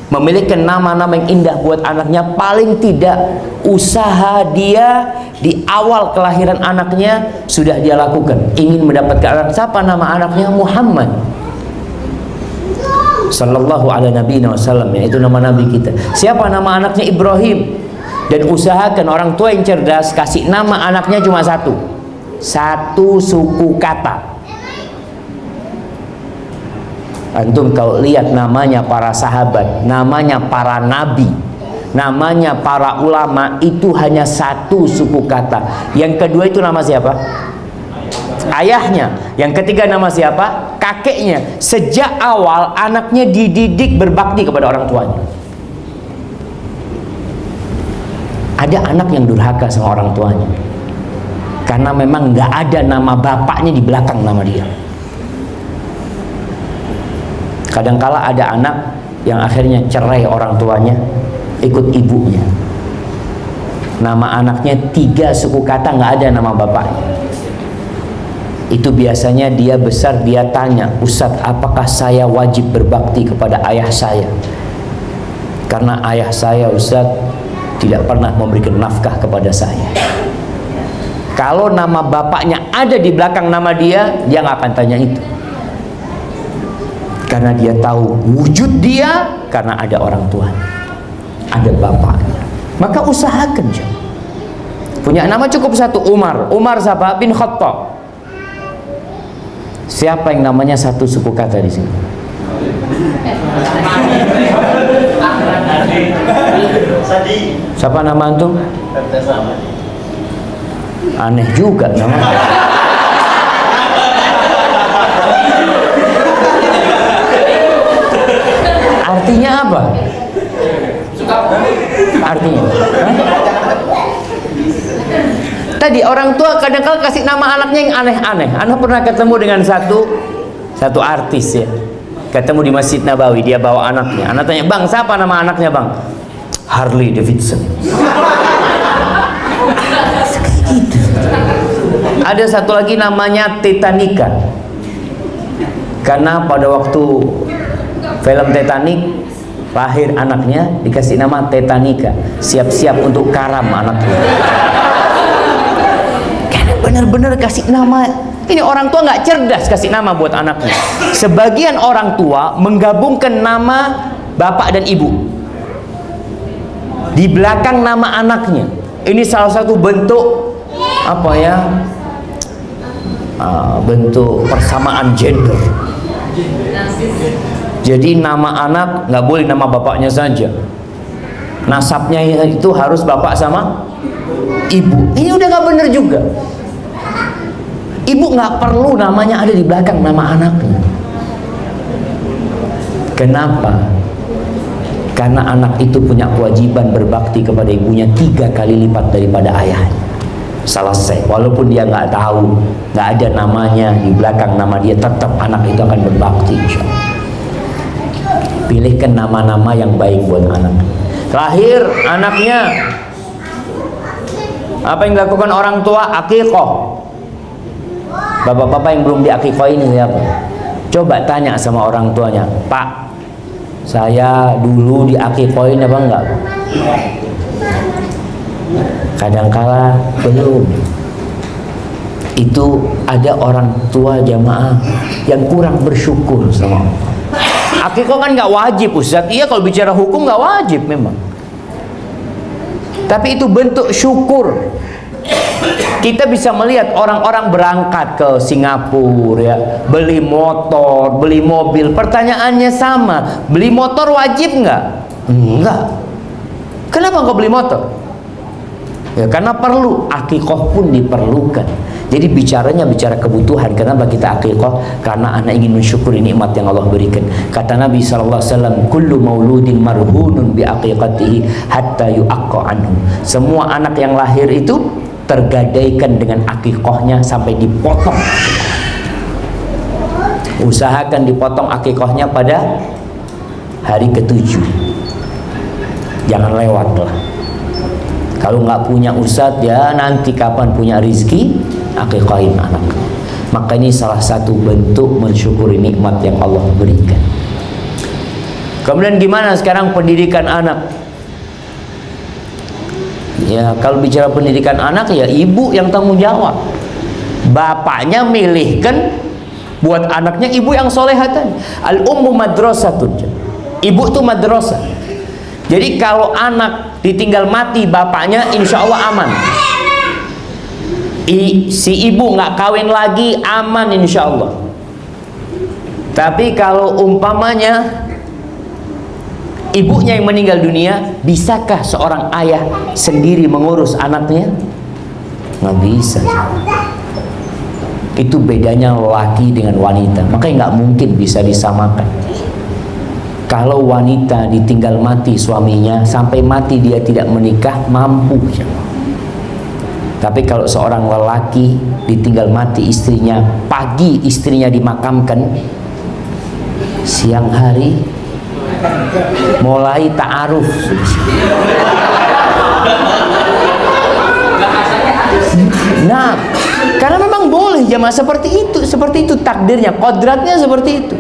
memiliki nama-nama yang indah buat anaknya, paling tidak usaha dia di awal kelahiran anaknya sudah dia lakukan. Ingin mendapatkan anak, siapa nama anaknya? Muhammad sallallahu alaihi wasallam, yaitu nama nabi kita. Siapa nama anaknya? Ibrahim. Dan usahakan orang tua yang cerdas kasih nama anaknya cuma satu suku kata. Antum kalau lihat namanya para sahabat, namanya para nabi, namanya para ulama, itu hanya satu suku kata. Yang kedua itu nama siapa? Ayahnya. Yang ketiga nama siapa? Kakeknya. Sejak awal anaknya dididik berbakti kepada orang tuanya. Ada anak yang durhaka sama orang tuanya karena memang nggak ada nama bapaknya di belakang nama dia. Kadangkala ada anak yang akhirnya cerai orang tuanya, ikut ibunya. Nama anaknya 3 suku kata, nggak ada nama bapaknya. Itu biasanya dia besar, dia tanya, Ustadz, apakah saya wajib berbakti kepada ayah saya? Karena ayah saya, Ustadz, tidak pernah memberikan nafkah kepada saya. Kalau nama bapaknya ada di belakang nama dia nggak akan tanya itu. Karena dia tahu wujud dia karena ada orang tua, ada bapaknya. Maka usahakan, punya nama cukup satu, Umar. Umar siapa? Bin Khattab. Siapa yang namanya satu suku kata di sini? Siapa nama antum? Aneh juga namanya. Artinya apa? Artinya? Tadi orang tua kadang-kadang kasih nama anaknya yang aneh-aneh. Anak pernah ketemu dengan satu artis ya. Ketemu di Masjid Nabawi, dia bawa anaknya. Anak tanya, "Bang, siapa nama anaknya, Bang?" Harley Davidson. Gitu. Ada satu lagi namanya Titanica. Karena pada waktu film Titanic lahir anaknya, dikasih nama Titanica. Siap-siap untuk karam anaknya. Karena benar-benar kasih nama. Ini orang tua nggak cerdas kasih nama buat anaknya. Sebagian orang tua menggabungkan nama bapak dan ibu di belakang nama anaknya. Ini salah satu bentuk apa ya? Bentuk persamaan gender. Jadi nama anak nggak boleh nama bapaknya saja. Nasabnya itu harus bapak sama ibu. Ini udah nggak bener juga. Ibu nggak perlu namanya ada di belakang nama anaknya. Kenapa? Karena anak itu punya kewajiban berbakti kepada ibunya 3 kali lipat daripada ayahnya. Selesai. Walaupun dia nggak tahu, nggak ada namanya di belakang nama dia, tetap anak itu akan berbakti. Insyaallah. Pilihkan nama-nama yang baik buat anak. Terakhir anaknya, apa yang dilakukan orang tua? Akikah. Bapak-bapak yang belum diakikah ini siapa? Coba tanya sama orang tuanya, Pak, saya dulu diakikahin apa enggak? Kadangkala belum. Itu ada orang tua jamaah yang kurang bersyukur sama Allah. Akikah kan nggak wajib, Ustaz. Iya, kalau bicara hukum nggak wajib memang. Tapi itu bentuk syukur. Kita bisa melihat orang-orang berangkat ke Singapura ya, beli motor, beli mobil. Pertanyaannya sama, beli motor wajib nggak? Enggak. Kenapa nggak beli motor? Ya, karena perlu. Akikah pun diperlukan. Jadi bicaranya bicara kebutuhan. Kenapa kita akikah? Karena anak ingin mensyukuri nikmat yang Allah berikan. Kata Nabi SAW, kullu mauludin marhunun bi aqiqatihi hatta yu'aqqa anhu. Semua anak yang lahir itu tergadaikan dengan akikahnya sampai dipotong. Usahakan dipotong akikahnya pada hari ke-7. Jangan lewat lah. Kalau nggak punya ustadz ya nanti kapan punya rizki akikahin anak. Maka ini salah satu bentuk mensyukuri nikmat yang Allah berikan. Kemudian gimana sekarang pendidikan anak? Ya, kalau bicara pendidikan anak ya ibu yang tanggung jawab. Bapaknya milihkan buat anaknya ibu yang solehatan. Al-ummu madrasatun. Ibu tuh madrasah. Jadi kalau anak ditinggal mati bapaknya, insya Allah aman. Si ibu nggak kawin lagi, aman insya Allah. Tapi kalau umpamanya ibunya yang meninggal dunia, bisakah seorang ayah sendiri mengurus anaknya? Nggak bisa. Itu bedanya laki dengan wanita. Makanya nggak mungkin bisa disamakan. Kalau wanita ditinggal mati suaminya, sampai mati dia tidak menikah, mampu. Tapi kalau seorang lelaki ditinggal mati istrinya, pagi istrinya dimakamkan, siang hari mulai ta'aruf. Nah, karena memang boleh jamaah seperti itu takdirnya, kodratnya seperti itu.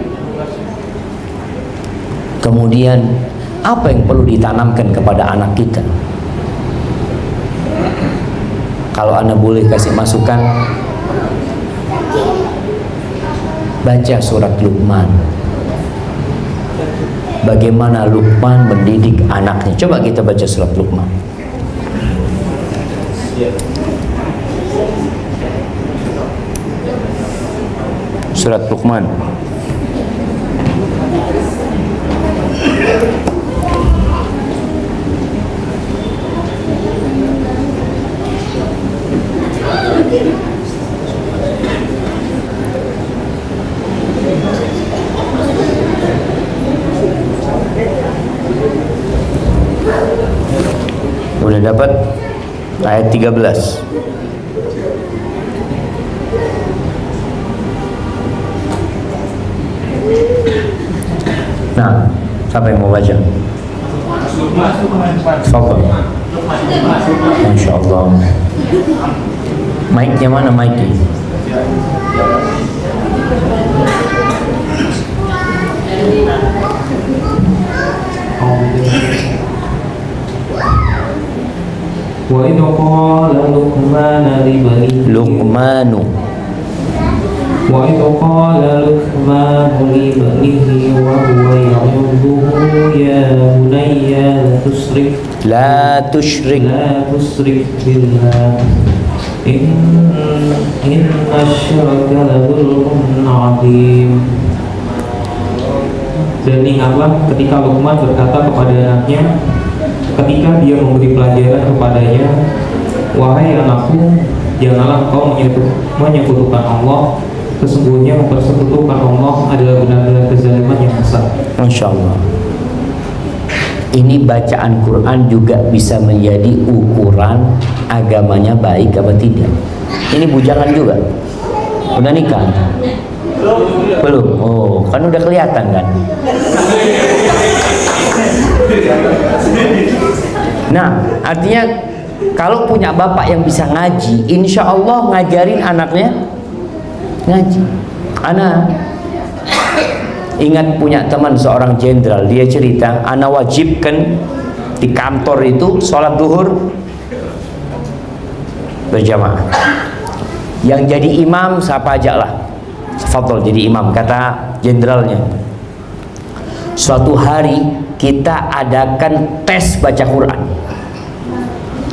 Kemudian apa yang perlu ditanamkan kepada anak kita? Kalau Anda boleh kasih masukan, baca surat Luqman. Bagaimana Luqman mendidik anaknya? Coba kita baca surat Luqman. Surat Luqman. Udah dapat ayat 13. Nah, siapa yang mau baca? Fadhal. Masya Allah. Mic-nya mana mic-nya? Wa idh qala Luqman libanihi Luqmanu. Wa idh qala Luqman libanihi wa huwa ya'idhuhu ya bunayya La tusyrik billah inna syirka la dzulmun 'adzim. Dan ingatlah ketika Luqman berkata kepada anaknya ketika dia memberi pelajaran kepadanya, wahai anakku, janganlah engkau menyekutukan Allah. Sesungguhnya mempersekutukan Allah adalah benar-benar kezaliman yang besar. Masya Allah. Ini bacaan Quran juga bisa menjadi ukuran agamanya baik apa tidak. Ini bujangan juga. Udah nikah? Belum? Oh, kan udah kelihatan kan? Nah, artinya kalau punya bapak yang bisa ngaji, insya Allah ngajarin anaknya ngaji. Anak ingat punya teman seorang jenderal, dia cerita, anak wajibkan di kantor itu sholat duhur berjamaah. Yang jadi imam siapa aja lah, fadhol jadi imam, kata jenderalnya. Suatu hari kita adakan tes baca Quran.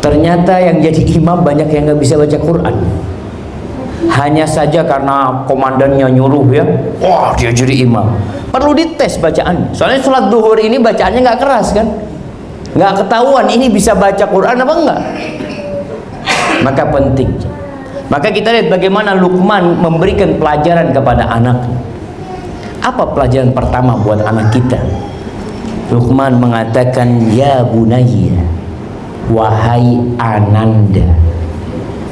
Ternyata yang jadi imam banyak yang nggak bisa baca Quran. Hanya saja karena komandannya nyuruh ya, wah dia jadi imam. Perlu dites bacaan. Soalnya sholat duhur ini bacaannya nggak keras kan, nggak ketahuan ini bisa baca Quran apa enggak. Maka penting. Maka kita lihat bagaimana Luqman memberikan pelajaran kepada anak. Apa pelajaran pertama buat anak kita? Luqman mengatakan, ya bunayya, wahai ananda.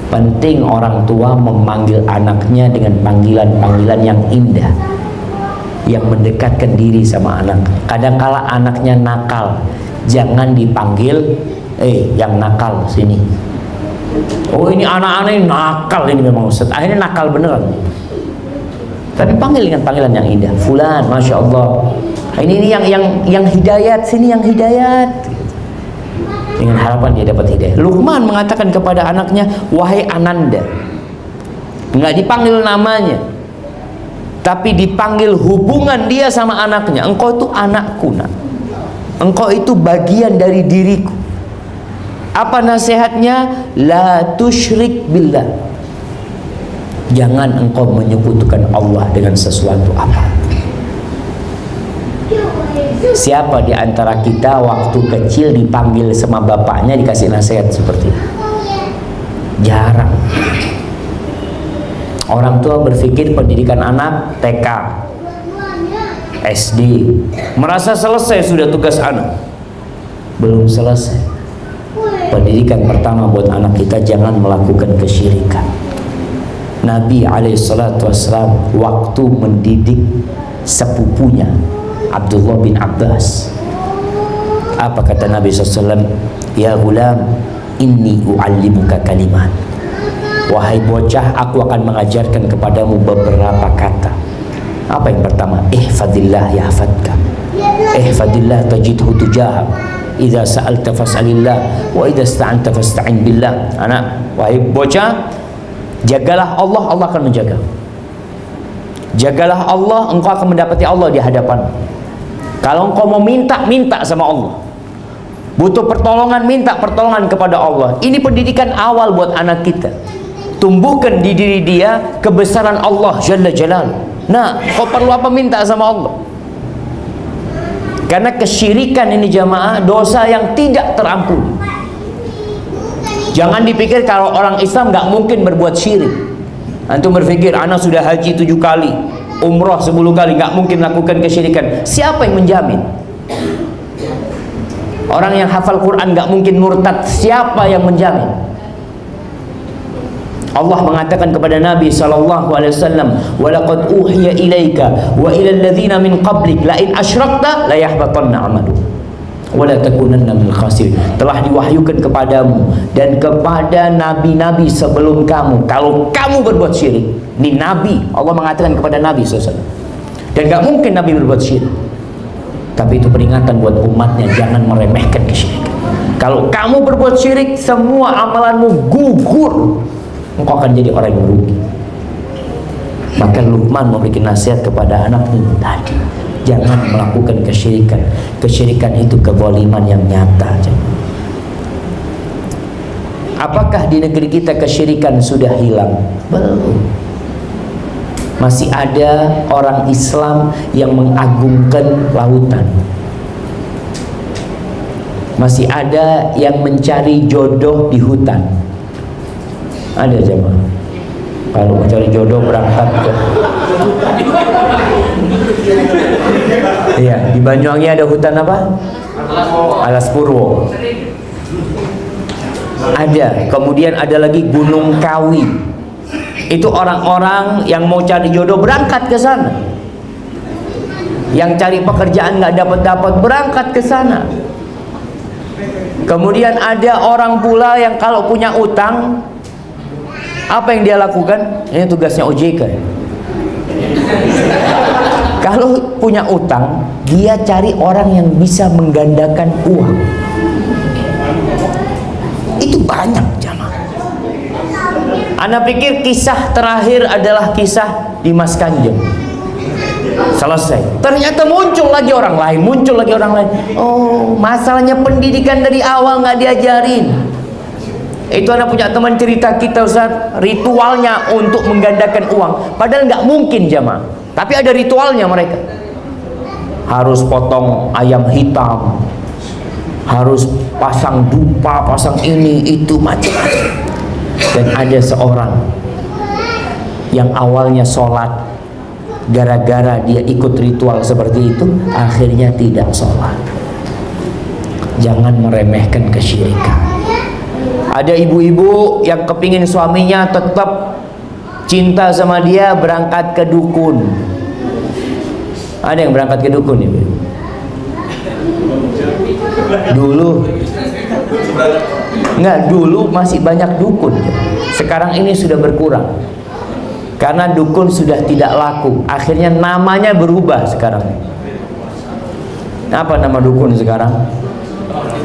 Penting orang tua memanggil anaknya dengan panggilan-panggilan yang indah, yang mendekatkan diri sama anak. Kadangkala anaknya nakal, jangan dipanggil yang nakal sini. Oh ini anak-anak ini nakal ini memang Ustaz. Akhirnya nakal beneran. Tapi panggil dengan panggilan yang indah. Fulan, Masya Allah, Ini yang hidayat, sini yang hidayat. Dengan harapan dia dapat hidayah. Luqman mengatakan kepada anaknya, wahai Ananda. Nggak dipanggil namanya, tapi dipanggil hubungan dia sama anaknya. Engkau itu anakku, nak. Engkau itu bagian dari diriku. Apa nasihatnya? La tusyrik billah. Jangan engkau menyekutukan Allah dengan sesuatu apa. Siapa di antara kita waktu kecil dipanggil sama bapaknya dikasih nasihat seperti itu? Jarang. Orang tua berpikir pendidikan anak TK, SD, merasa selesai sudah tugas anak. Belum selesai. Pendidikan pertama buat anak kita, jangan melakukan kesyirikan. Nabi alaihissalam waktu mendidik sepupunya Abdullah bin Abbas, apa kata Nabi SAW? Ya gulam, inni u'allimuka kalimat. Wahai bocah, aku akan mengajarkan kepadamu beberapa kata. Apa yang pertama? Ihfadillah yahfadka. Ihfadillah tajidhu tujahak. Idza sa'alta fas'alillah wa idza ista'anta fasta'in billah. Anak, wahai bocah, jagalah Allah, Allah akan menjaga. Jagalah Allah, engkau akan mendapati Allah di hadapan. Kalau engkau mau minta, minta sama Allah. Butuh pertolongan, minta pertolongan kepada Allah. Ini pendidikan awal buat anak kita. Tumbuhkan di diri dia kebesaran Allah Jalla Jalal. Nah, kau perlu apa, minta sama Allah. Karena kesyirikan ini jamaah, dosa yang tidak terampuni. Jangan dipikir kalau orang Islam nggak mungkin berbuat syirik. Antum berpikir, anak sudah haji 7 kali, umroh 10 kali, nggak mungkin lakukan kesyirikan. Siapa yang menjamin? Orang yang hafal Quran nggak mungkin murtad. Siapa yang menjamin? Allah mengatakan kepada Nabi SAW, walaqad uhiya ilaika wa ilal ladzina min qablik la in asyrakta la yahbatanna 'amalu wa la takunanna minal khasirin. Telah diwahyukan kepadamu dan kepada nabi-nabi sebelum kamu, kalau kamu berbuat syirik. Ini Nabi, Allah mengatakan kepada Nabi SAW. Dan gak mungkin Nabi berbuat syirik. Tapi itu peringatan buat umatnya, jangan meremehkan kesyirikan. Kalau kamu berbuat syirik, semua amalanmu gugur. Engkau akan jadi orang yang rugi. Maka Luqman memberikan nasihat kepada anaknya tadi, jangan melakukan kesyirikan. Kesyirikan itu kezaliman yang nyata. Apakah di negeri kita kesyirikan sudah hilang? Belum. Masih ada orang Islam yang mengagungkan lautan. Masih ada yang mencari jodoh di hutan. Ada jemaah, kalau mencari jodoh berangkat ke, iya, di Banyuwangi ada hutan apa? Alas Purwo. Ada. Kemudian ada lagi Gunung Kawi. Itu orang-orang yang mau cari jodoh berangkat ke sana. Yang cari pekerjaan nggak dapat berangkat ke sana. Kemudian ada orang pula yang kalau punya utang, apa yang dia lakukan? Ini tugasnya OJK. Kalau punya utang, dia cari orang yang bisa menggandakan uang. Itu banyak jamaah. Anda pikir kisah terakhir adalah kisah Dimas Kanjeng. Selesai. Ternyata muncul lagi orang lain, Oh, masalahnya pendidikan dari awal nggak diajarin. Itu Anda punya teman cerita kita, Ustaz, ritualnya untuk menggandakan uang. Padahal nggak mungkin jamaah. Tapi ada ritualnya mereka. Harus potong ayam hitam, harus pasang dupa, pasang ini, itu, macam-macam. Dan ada seorang yang awalnya sholat, gara-gara dia ikut ritual seperti itu, akhirnya tidak sholat. Jangan meremehkan kesyirikan. Ada ibu-ibu yang kepingin suaminya tetap cinta sama dia, berangkat ke dukun. Ada yang berangkat ke dukun, ibu? Dulu enggak, dulu masih banyak dukun. Sekarang ini sudah berkurang. Karena dukun sudah tidak laku. Akhirnya namanya berubah sekarang. Apa nama dukun sekarang?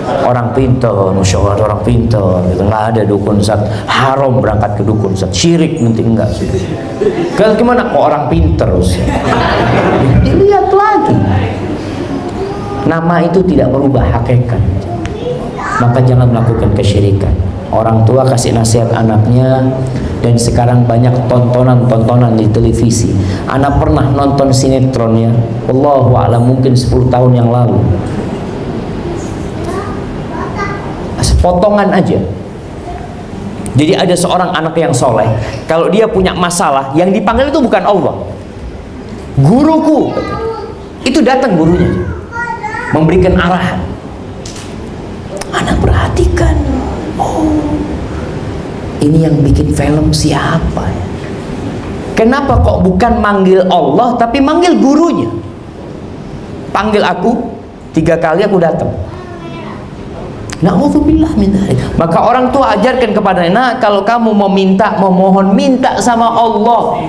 Orang pintar, Masya Allah, orang pintar gitu. Nggak ada dukun Ustaz, haram berangkat ke dukun Ustaz, syirik nanti enggak. Kalau gimana kok orang pintar Ustaz? Dilihat lagi, nama itu tidak merubah hakikat. Maka jangan melakukan kesyirikan. Orang tua kasih nasihat anaknya, dan sekarang banyak tontonan di televisi. Anak pernah nonton sinetronnya, Wallahu a'lam, mungkin 10 tahun yang lalu. Potongan aja. Jadi ada seorang anak yang soleh, kalau dia punya masalah, yang dipanggil itu bukan Allah, guruku. Itu datang gurunya, memberikan arahan. Anak perhatikan, oh, ini yang bikin film siapa ya? Kenapa kok bukan manggil Allah tapi manggil gurunya? Panggil aku 3 kali, aku datang. Na'udzubillah min dzalik. Maka orang tua ajarkan kepadanya, nah kalau kamu mau minta, mau mohon, minta sama Allah.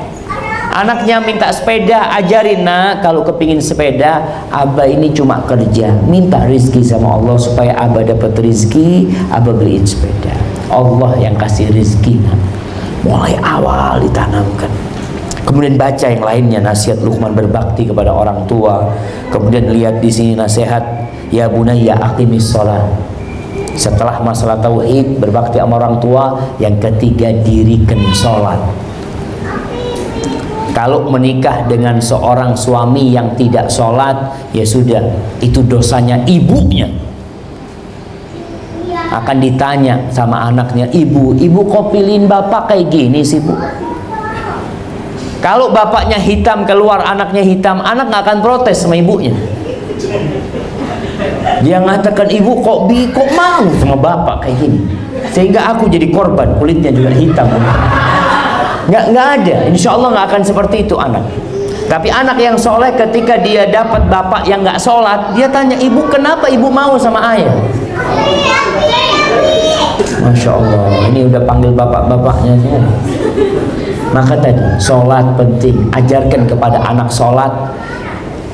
Anaknya minta sepeda, ajarin, nah kalau kepingin sepeda, abah ini cuma kerja, minta rizki sama Allah supaya abah dapat rizki, abah beliin sepeda. Allah yang kasih rizki. Nah, mulai awal ditanamkan. Kemudian baca yang lainnya, nasihat Luqman berbakti kepada orang tua. Kemudian lihat di sini nasihat, ya bunayya aqimis shalah. Setelah masalah tauhid, berbakti sama orang tua, yang ketiga dirikan sholat. Kalau menikah dengan seorang suami yang tidak sholat, ya sudah, itu dosanya ibunya. Akan ditanya sama anaknya, ibu kok pilihin bapak kayak gini sih bu? Kalau bapaknya hitam keluar, anaknya hitam, anak nggak akan protes sama ibunya. Dia mengatakan, ibu kok mau sama bapak kayak gini, sehingga aku jadi korban, kulitnya juga hitam. Nggak ada, insya Allah nggak akan seperti itu anak. Tapi anak yang soleh, ketika dia dapat bapak yang nggak sholat, dia tanya, ibu kenapa ibu mau sama ayah? Masya Allah, ini udah panggil bapak-bapaknya ya. Maka tadi, sholat penting, ajarkan kepada anak sholat.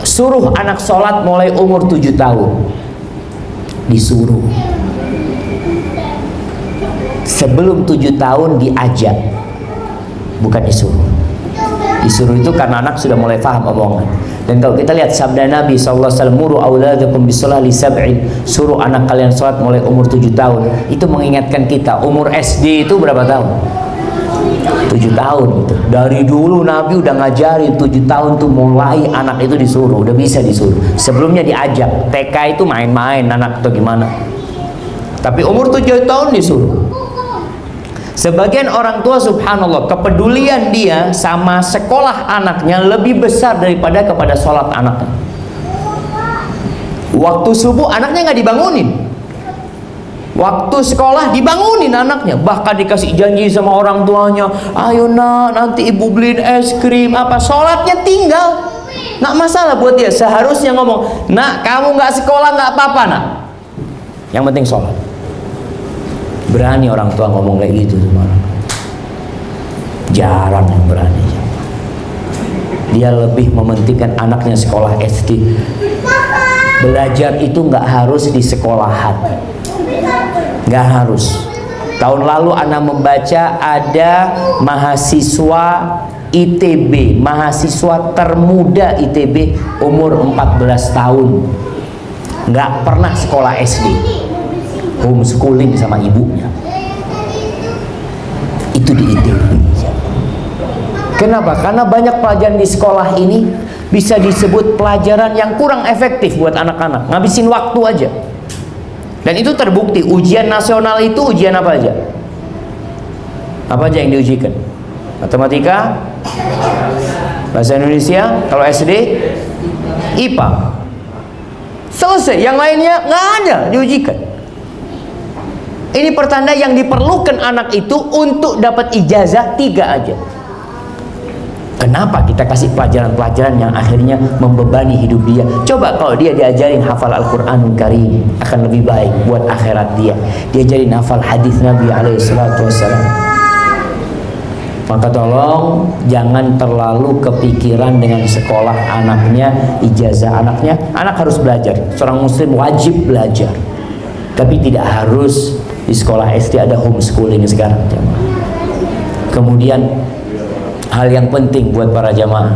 Suruh anak sholat mulai umur 7 tahun. Disuruh. Sebelum 7 tahun diajak, bukan disuruh. Disuruh itu karena anak sudah mulai paham omongan. Dan kalau kita lihat sabda Nabi SAW, muru auladakum bisolah li sab'in, suruh anak kalian sholat mulai umur 7 tahun. Itu mengingatkan kita, umur SD itu berapa tahun? 7 tahun gitu. Dari dulu Nabi udah ngajarin 7 tahun tuh mulai anak itu disuruh, udah bisa disuruh. Sebelumnya diajak, TK itu main-main anak atau gimana. Tapi umur 7 tahun disuruh. Sebagian orang tua subhanallah, kepedulian dia sama sekolah anaknya lebih besar daripada kepada sholat anaknya. Waktu subuh anaknya nggak dibangunin. Waktu sekolah dibangunin anaknya, bahkan dikasih janji sama orang tuanya, ayo nak, nanti ibu beliin es krim apa, sholatnya tinggal, nggak masalah buat dia. Seharusnya ngomong, nak kamu nggak sekolah nggak apa-apa nak, yang penting sholat. Berani orang tua ngomong kayak gitu sama orang. Jarang yang berani. Dia lebih mementingkan anaknya sekolah SD. Belajar itu nggak harus di sekolahan, nggak harus. Tahun lalu anak membaca ada mahasiswa ITB, mahasiswa termuda ITB, umur 14 tahun, nggak pernah sekolah SD, homeschooling sama ibunya. Itu di ITB. Kenapa? Karena banyak pelajaran di sekolah ini bisa disebut pelajaran yang kurang efektif buat anak-anak, ngabisin waktu aja. Dan itu terbukti. Ujian nasional itu ujian apa aja? Apa aja yang diujikan? Matematika, bahasa Indonesia, kalau SD IPA. Selesai, yang lainnya nggak ada diujikan. Ini pertanda yang diperlukan anak itu untuk dapat ijazah 3 aja. Kenapa kita kasih pelajaran-pelajaran yang akhirnya membebani hidup dia? Coba kalau dia diajarin hafal Al-Quranul Karim, akan lebih baik buat akhirat dia. Diajarin hafal hadis Nabi SAW. Maka tolong jangan terlalu kepikiran dengan sekolah anaknya, ijazah anaknya. Anak harus belajar, seorang muslim wajib belajar. Tapi tidak harus di sekolah SD, ada homeschooling sekarang jamaah. Kemudian hal yang penting buat para jamaah,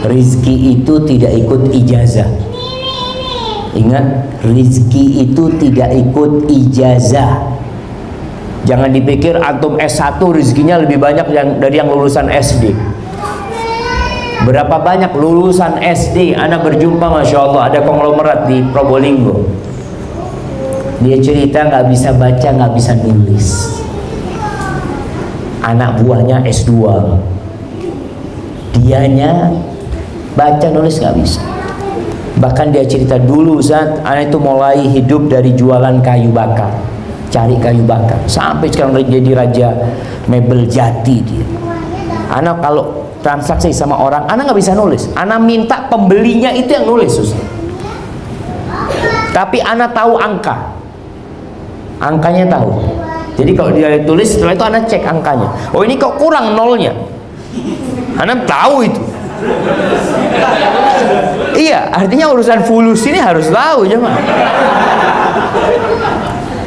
rizki itu tidak ikut ijazah. Ingat, rizki itu tidak ikut ijazah. Jangan dipikir antum S1 rezekinya lebih banyak dari yang lulusan SD. Berapa banyak lulusan SD anak berjumpa, Masya Allah, ada konglomerat di Probolinggo. Dia cerita nggak bisa baca, nggak bisa nulis. Anak buahnya S2, dianya baca nulis nggak bisa. Bahkan dia cerita dulu saat anak itu mulai hidup dari jualan kayu bakar, cari kayu bakar, sampai sekarang jadi raja mebel jati dia. Anak kalau transaksi sama orang, anak nggak bisa nulis. Anak minta pembelinya itu yang nulis, Ustaz. Tapi anak tahu angkanya tahu. Jadi kalau dia tulis, setelah itu anak cek angkanya. Oh, ini kok kurang nolnya. Anak tahu itu. Iya, artinya urusan fulus ini harus tahu, jemaah.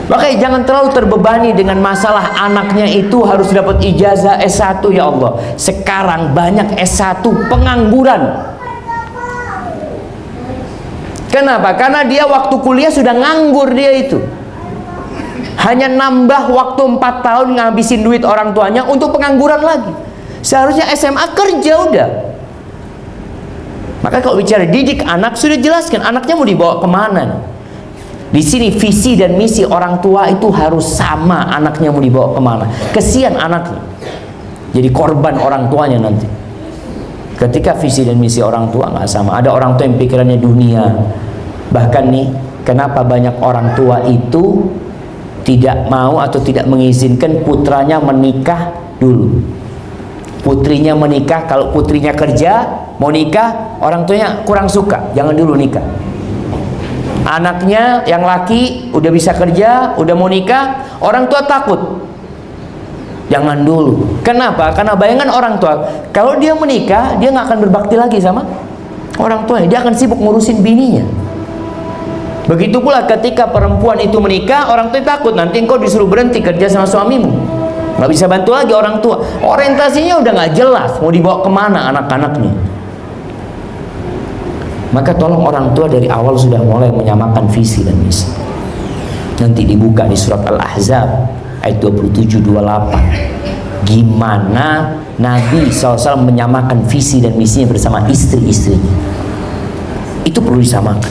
Makanya jangan terlalu terbebani dengan masalah anaknya itu harus dapat ijazah S1, ya Allah. Sekarang banyak S1 pengangguran. Kenapa? Karena dia waktu kuliah sudah nganggur dia itu. Hanya nambah waktu 4 tahun ngabisin duit orang tuanya untuk pengangguran lagi. Seharusnya SMA kerja udah. Maka kalau bicara didik anak, sudah jelaskan anaknya mau dibawa kemana. Di sini visi dan misi orang tua itu harus sama, anaknya mau dibawa kemana. Kesian anaknya, jadi korban orang tuanya nanti. Ketika visi dan misi orang tua nggak sama, ada orang tua yang pikirannya dunia. Bahkan nih, kenapa banyak orang tua itu tidak mau atau tidak mengizinkan putranya menikah dulu. Putrinya menikah, kalau putrinya kerja mau nikah, orang tuanya kurang suka, jangan dulu nikah. Anaknya yang laki udah bisa kerja, udah mau nikah, orang tua takut, jangan dulu. Kenapa? Karena bayangan orang tua, kalau dia menikah, dia nggak akan berbakti lagi sama orang tuanya, dia akan sibuk ngurusin bininya. Begitu pula ketika perempuan itu menikah, orang tua takut nanti engkau disuruh berhenti kerja sama suamimu, nggak bisa bantu lagi orang tua. Orientasinya udah nggak jelas, mau dibawa kemana anak-anaknya. Maka tolong orang tua dari awal sudah mulai menyamakan visi dan misi. Nanti dibuka di surat Al-Ahzab ayat 27-28. Gimana Nabi SAW menyamakan visi dan misinya bersama istri-istrinya. Itu perlu disamakan.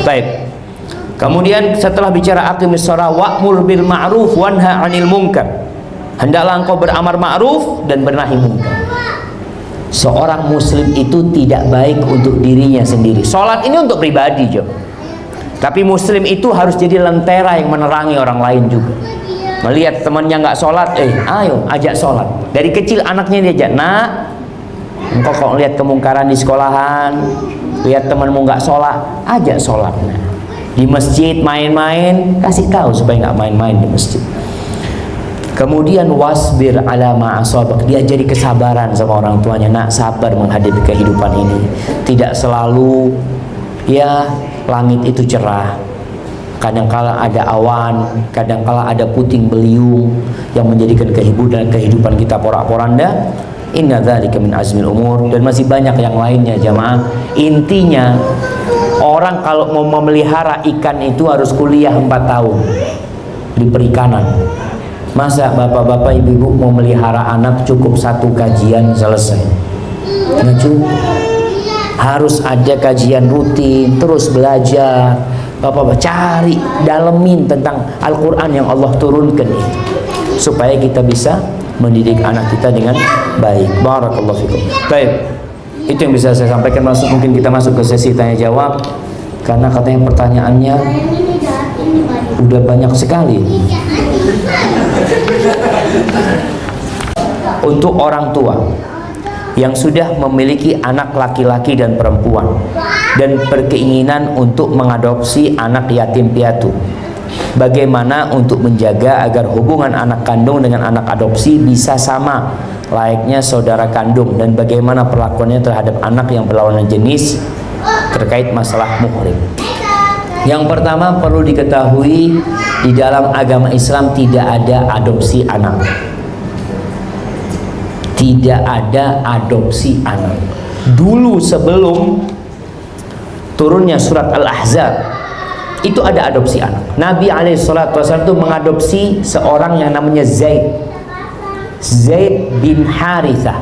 Baik. Kemudian setelah bicara aqimis shalah wa'mur bil ma'ruf wanha 'anil munkar. Hendaklah engkau beramar ma'ruf dan bernahi munkar. Seorang muslim itu tidak baik untuk dirinya sendiri. Sholat ini untuk pribadi, Jo. Tapi muslim itu harus jadi lentera yang menerangi orang lain juga. Melihat temannya nggak sholat, ayo ajak sholat. Dari kecil anaknya diajak, nak, engkau kalau lihat kemungkaran di sekolahan, lihat temanmu nggak sholat, ajak sholat. Di masjid main-main, kasih tahu supaya nggak main-main di masjid. Kemudian wasbir ala ma'asabak, dia jadi kesabaran sama orang tuanya. Nak, sabar menghadapi kehidupan ini. Tidak selalu ya langit itu cerah. Kadangkala ada awan, kadangkala ada puting beliung yang menjadikan kehidupan kita porak-poranda. Inna dzalika min azmil umur, dan masih banyak yang lainnya, jamaah. Intinya orang kalau mau memelihara ikan itu harus kuliah 4 tahun di perikanan. Masa bapak-bapak ibu-ibu mau melihara anak cukup 1 kajian selesai? Nggak cukup. Harus ada kajian rutin, terus belajar. Bapak-bapak cari, dalemin tentang Al-Quran yang Allah turunkan itu, supaya kita bisa mendidik anak kita dengan baik. Barakallahu fikum. Baik, itu yang bisa saya sampaikan. Mungkin kita masuk ke sesi tanya jawab, karena katanya pertanyaannya udah banyak sekali. Untuk orang tua yang sudah memiliki anak laki-laki dan perempuan dan berkeinginan untuk mengadopsi anak yatim piatu, bagaimana untuk menjaga agar hubungan anak kandung dengan anak adopsi bisa sama layaknya saudara kandung, dan bagaimana perlakuannya terhadap anak yang berlawanan jenis terkait masalah muhrim. Yang pertama perlu diketahui, di dalam agama Islam tidak ada adopsi anak. Tidak ada adopsi anak. Dulu sebelum turunnya surat Al-Ahzab, itu ada adopsi anak. Nabi SAW itu mengadopsi seorang yang namanya Zaid bin Harithah.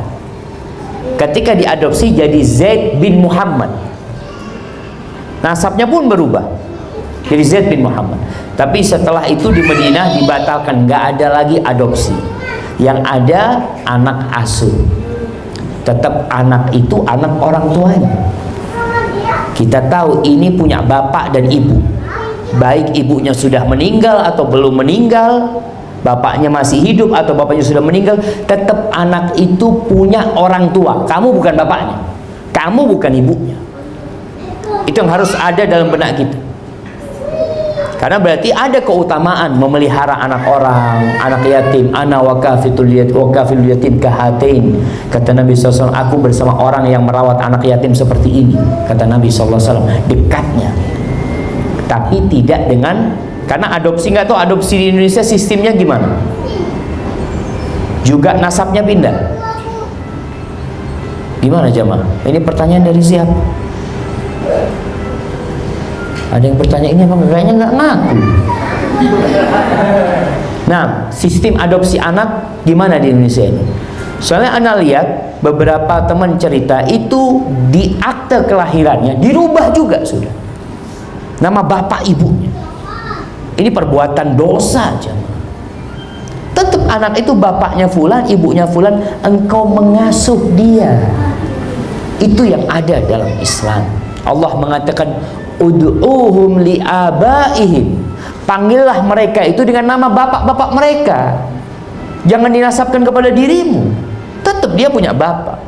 Ketika diadopsi jadi Zaid bin Muhammad. Nasabnya pun berubah jadi Zaid bin Muhammad. Tapi setelah itu di Madinah dibatalkan, nggak ada lagi adopsi. Yang ada anak asuh. Tetap anak itu anak orang tuanya. Kita tahu ini punya bapak dan ibu. Baik ibunya sudah meninggal atau belum meninggal, bapaknya masih hidup atau bapaknya sudah meninggal, tetap anak itu punya orang tua. Kamu bukan bapaknya, kamu bukan ibunya. Itu yang harus ada dalam benak kita. Karena berarti ada keutamaan memelihara anak orang, anak yatim. Ana wakafilul yatim kahatain. Kata Nabi SAW, aku bersama orang yang merawat anak yatim seperti ini. Kata Nabi SAW, dekatnya. Tapi tidak dengan, karena adopsi, nggak tahu adopsi di Indonesia sistemnya gimana. Juga nasabnya pindah. Gimana jemaah? Ini pertanyaan dari siapa? Ada yang bertanya ini apa? Kayaknya nggak ngaku. Nah, sistem adopsi anak gimana di Indonesia ini? Soalnya Anda lihat beberapa teman cerita itu di akte kelahirannya dirubah juga sudah nama bapak ibunya. Ini perbuatan dosa aja. Tetap anak itu bapaknya fulan, ibunya fulan, engkau mengasuh dia. Itu yang ada dalam Islam. Allah mengatakan ud'uhum li'abaihim, panggillah mereka itu dengan nama bapak-bapak mereka. Jangan dinasabkan kepada dirimu. Tetap dia punya bapak.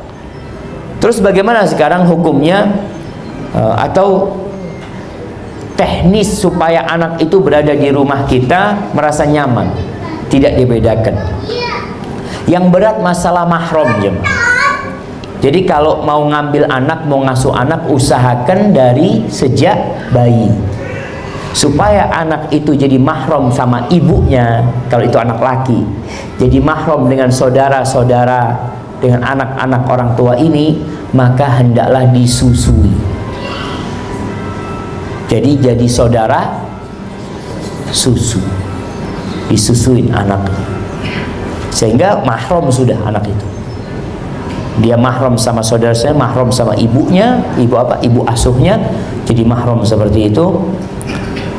Terus bagaimana sekarang hukumnya atau teknis supaya anak itu berada di rumah kita merasa nyaman? Tidak dibedakan. Yang berat masalah mahram, jemaah. Jadi kalau mau ngambil anak, mau ngasuh anak, usahakan dari sejak bayi. Supaya anak itu jadi mahram sama ibunya, kalau itu anak laki. Jadi mahram dengan saudara-saudara, dengan anak-anak orang tua ini, maka hendaklah disusui. Jadi saudara susu. Disusuin anaknya. Sehingga mahram sudah anak itu. Dia mahram sama saudara saya, mahram sama ibunya, ibu asuhnya, jadi mahram seperti itu.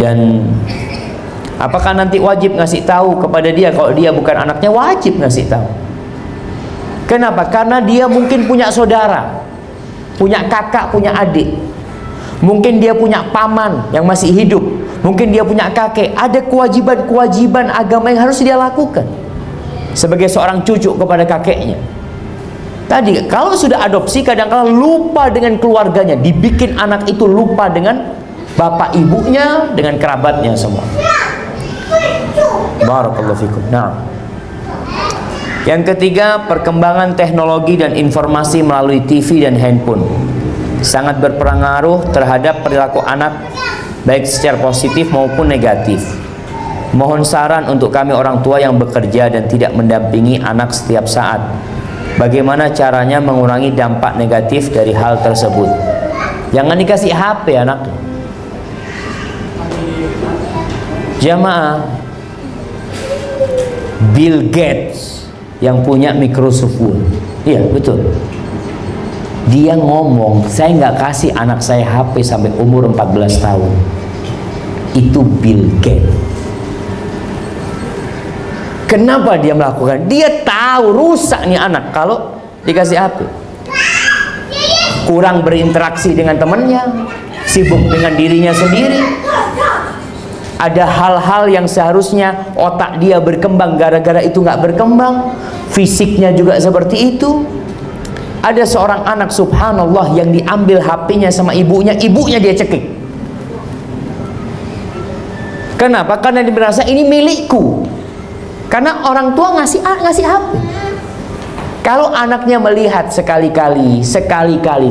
Dan apakah nanti wajib ngasih tahu kepada dia kalau dia bukan anaknya? Wajib ngasih tahu. Kenapa? Karena dia mungkin punya saudara, punya kakak, punya adik. Mungkin dia punya paman yang masih hidup, mungkin dia punya kakek. Ada kewajiban-kewajiban agama yang harus dia lakukan sebagai seorang cucu kepada kakeknya. Tadi kalau sudah adopsi kadang-kadang lupa dengan keluarganya, dibikin anak itu lupa dengan bapak ibunya, dengan kerabatnya semua. Barakallahu fikum. Nah, yang ketiga, perkembangan teknologi dan informasi melalui TV dan handphone sangat berpengaruh terhadap perilaku anak, baik secara positif maupun negatif. Mohon saran untuk kami orang tua yang bekerja dan tidak mendampingi anak setiap saat. Bagaimana caranya mengurangi dampak negatif dari hal tersebut? Jangan dikasih HP anaknya. Jamaah, Bill Gates yang punya Microsoft Word, iya betul. Dia ngomong, saya nggak kasih anak saya HP sampai umur 14 tahun. Itu Bill Gates. Kenapa dia melakukan? Dia tahu rusak nih anak kalau dikasih HP. Kurang berinteraksi dengan temannya, sibuk dengan dirinya sendiri. Ada hal-hal yang seharusnya otak dia berkembang, gara-gara itu nggak berkembang. Fisiknya juga seperti itu. Ada seorang anak subhanallah yang diambil HP-nya sama ibunya dia cekik. Kenapa? Karena dia merasa ini milikku. Karena orang tua ngasih HP. Kalau anaknya melihat sekali-kali,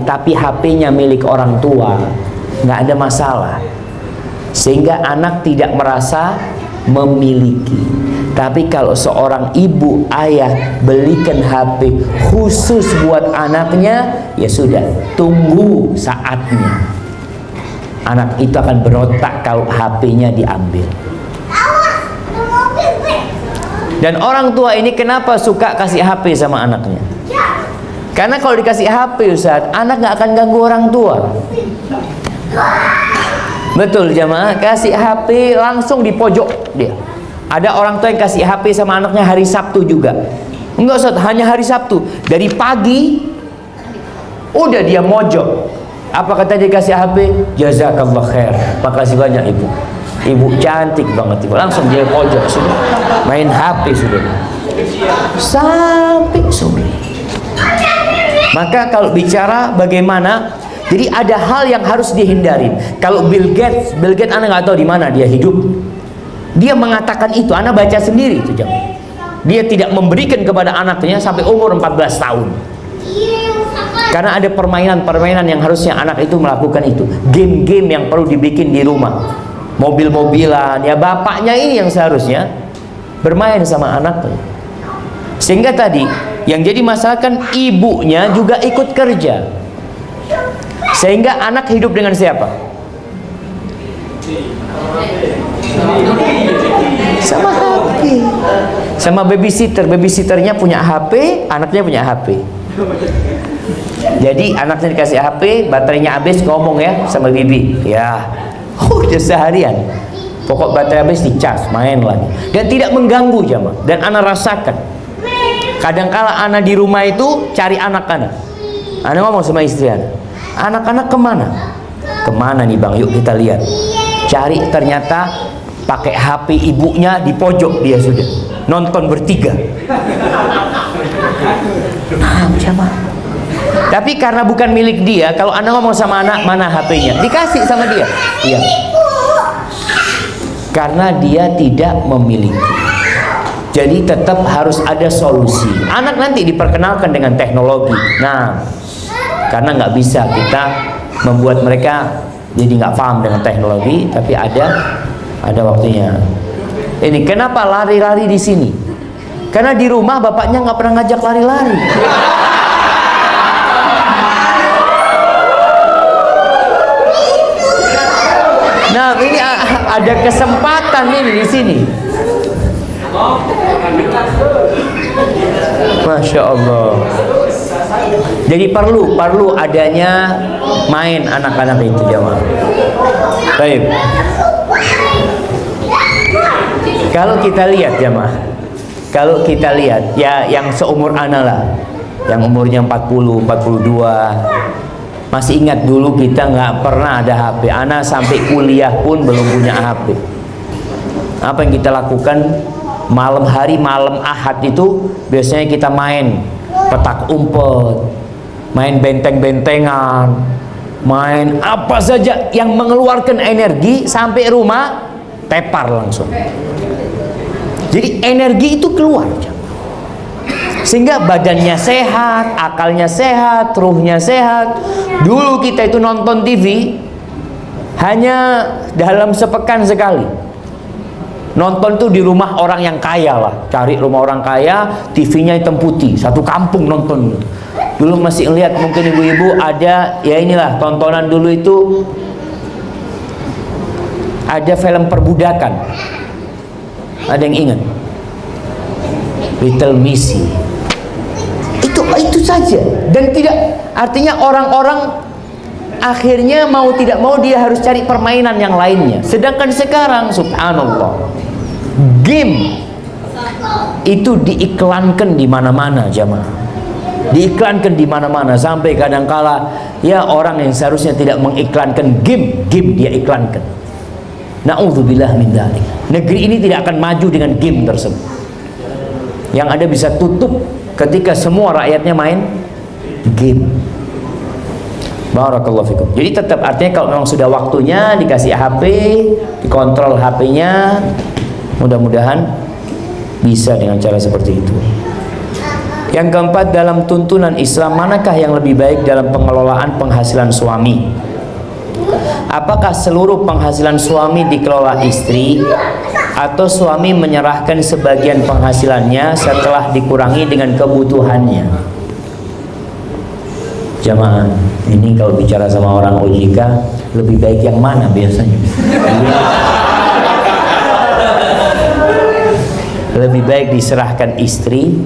tapi HP-nya milik orang tua, nggak ada masalah. Sehingga anak tidak merasa memiliki. Tapi kalau seorang ibu ayah belikan HP khusus buat anaknya, ya sudah, tunggu saatnya. Anak itu akan berontak kalau HP-nya diambil. Dan orang tua ini kenapa suka kasih HP sama anaknya? Karena kalau dikasih HP Ustaz, anak nggak akan ganggu orang tua. Betul jamaah, kasih HP langsung di pojok dia. Ada orang tua yang kasih HP sama anaknya hari Sabtu juga. Enggak Ustaz, hanya hari Sabtu. Dari pagi udah dia mojok. Apa kata dia kasih HP? Jazakallah khair. Makasih banyak ibu. Ibu cantik banget ibu. Langsung dia pojok sudah. Main HP sudah. Sampai sore. Maka kalau bicara bagaimana, jadi ada hal yang harus dihindari. Kalau Bill Gates anak nggak tahu di mana dia hidup. Dia mengatakan itu, anak baca sendiri itu jam. Dia tidak memberikan kepada anaknya sampai umur 14 tahun. Karena ada permainan-permainan yang harusnya anak itu melakukan itu. Game-game yang perlu dibikin di rumah. Mobil-mobilan, ya bapaknya ini yang seharusnya bermain sama anaknya. Sehingga tadi yang jadi masalah kan ibunya juga ikut kerja. Sehingga anak hidup dengan siapa? Sama HP. Sama babysitter. Babysitternya punya HP, anaknya punya HP. Jadi anaknya dikasih HP, baterainya habis, ngomong ya sama bibi, ya udah seharian pokok baterai habis dicas, main lagi, dan tidak mengganggu jamaah. Dan anak rasakan kadangkala anak di rumah itu cari anak-anak, anak ngomong sama istri anak-anak kemana nih bang, yuk kita lihat. Cari, ternyata pakai HP ibunya di pojok, dia sudah nonton bertiga. Nah jamaah. Tapi karena bukan milik dia, kalau anak ngomong sama anak, mana HP-nya? Dikasih sama dia. Iya. Karena dia tidak memiliki. Jadi tetap harus ada solusi. Anak nanti diperkenalkan dengan teknologi. Nah, karena nggak bisa kita membuat mereka jadi nggak paham dengan teknologi, tapi ada waktunya. Ini kenapa lari-lari di sini? Karena di rumah bapaknya nggak pernah ngajak lari-lari. Nah, ini ada kesempatan ini di sini. Masya Allah. Jadi perlu adanya main anak-anak itu jamaah. Baik. Kalau kita lihat jamaah, kalau kita lihat ya yang seumur ana lah, yang umurnya 40, 42. Masih ingat dulu kita nggak pernah ada HP. Anak sampai kuliah pun belum punya HP. Apa yang kita lakukan? Malam hari, malam Ahad itu biasanya kita main petak umpet, main benteng-bentengan, main apa saja yang mengeluarkan energi. Sampai rumah tepar langsung. Jadi energi itu keluar. Sehingga badannya sehat, akalnya sehat, ruhnya sehat. Dulu kita itu nonton TV hanya dalam sepekan sekali. Nonton tuh di rumah orang yang kaya lah. Cari rumah orang kaya, TV-nya hitam putih, satu kampung nonton. Dulu masih lihat mungkin ibu-ibu ada, ya inilah tontonan dulu itu. Ada film perbudakan. Ada yang ingat? Little Missy. Itu saja. Dan tidak, artinya orang-orang akhirnya mau tidak mau dia harus cari permainan yang lainnya. Sedangkan sekarang subhanallah, game itu diiklankan di mana-mana jamaah. Diiklankan di mana-mana sampai kadangkala ya orang yang seharusnya tidak mengiklankan game dia iklankan. Na'udzubillah min dzalik. Negeri ini tidak akan maju dengan game tersebut. Yang ada bisa tutup ketika semua rakyatnya main game. Barakallahu fikum. Jadi tetap artinya kalau memang sudah waktunya dikasih HP, dikontrol HP-nya, mudah-mudahan bisa dengan cara seperti itu. Yang keempat, dalam tuntunan Islam, manakah yang lebih baik dalam pengelolaan penghasilan suami? Apakah seluruh penghasilan suami dikelola istri, atau suami menyerahkan sebagian penghasilannya setelah dikurangi dengan kebutuhannya? Jamaah, ini kalau bicara sama orang OJK, lebih baik yang mana biasanya? Lebih baik diserahkan istri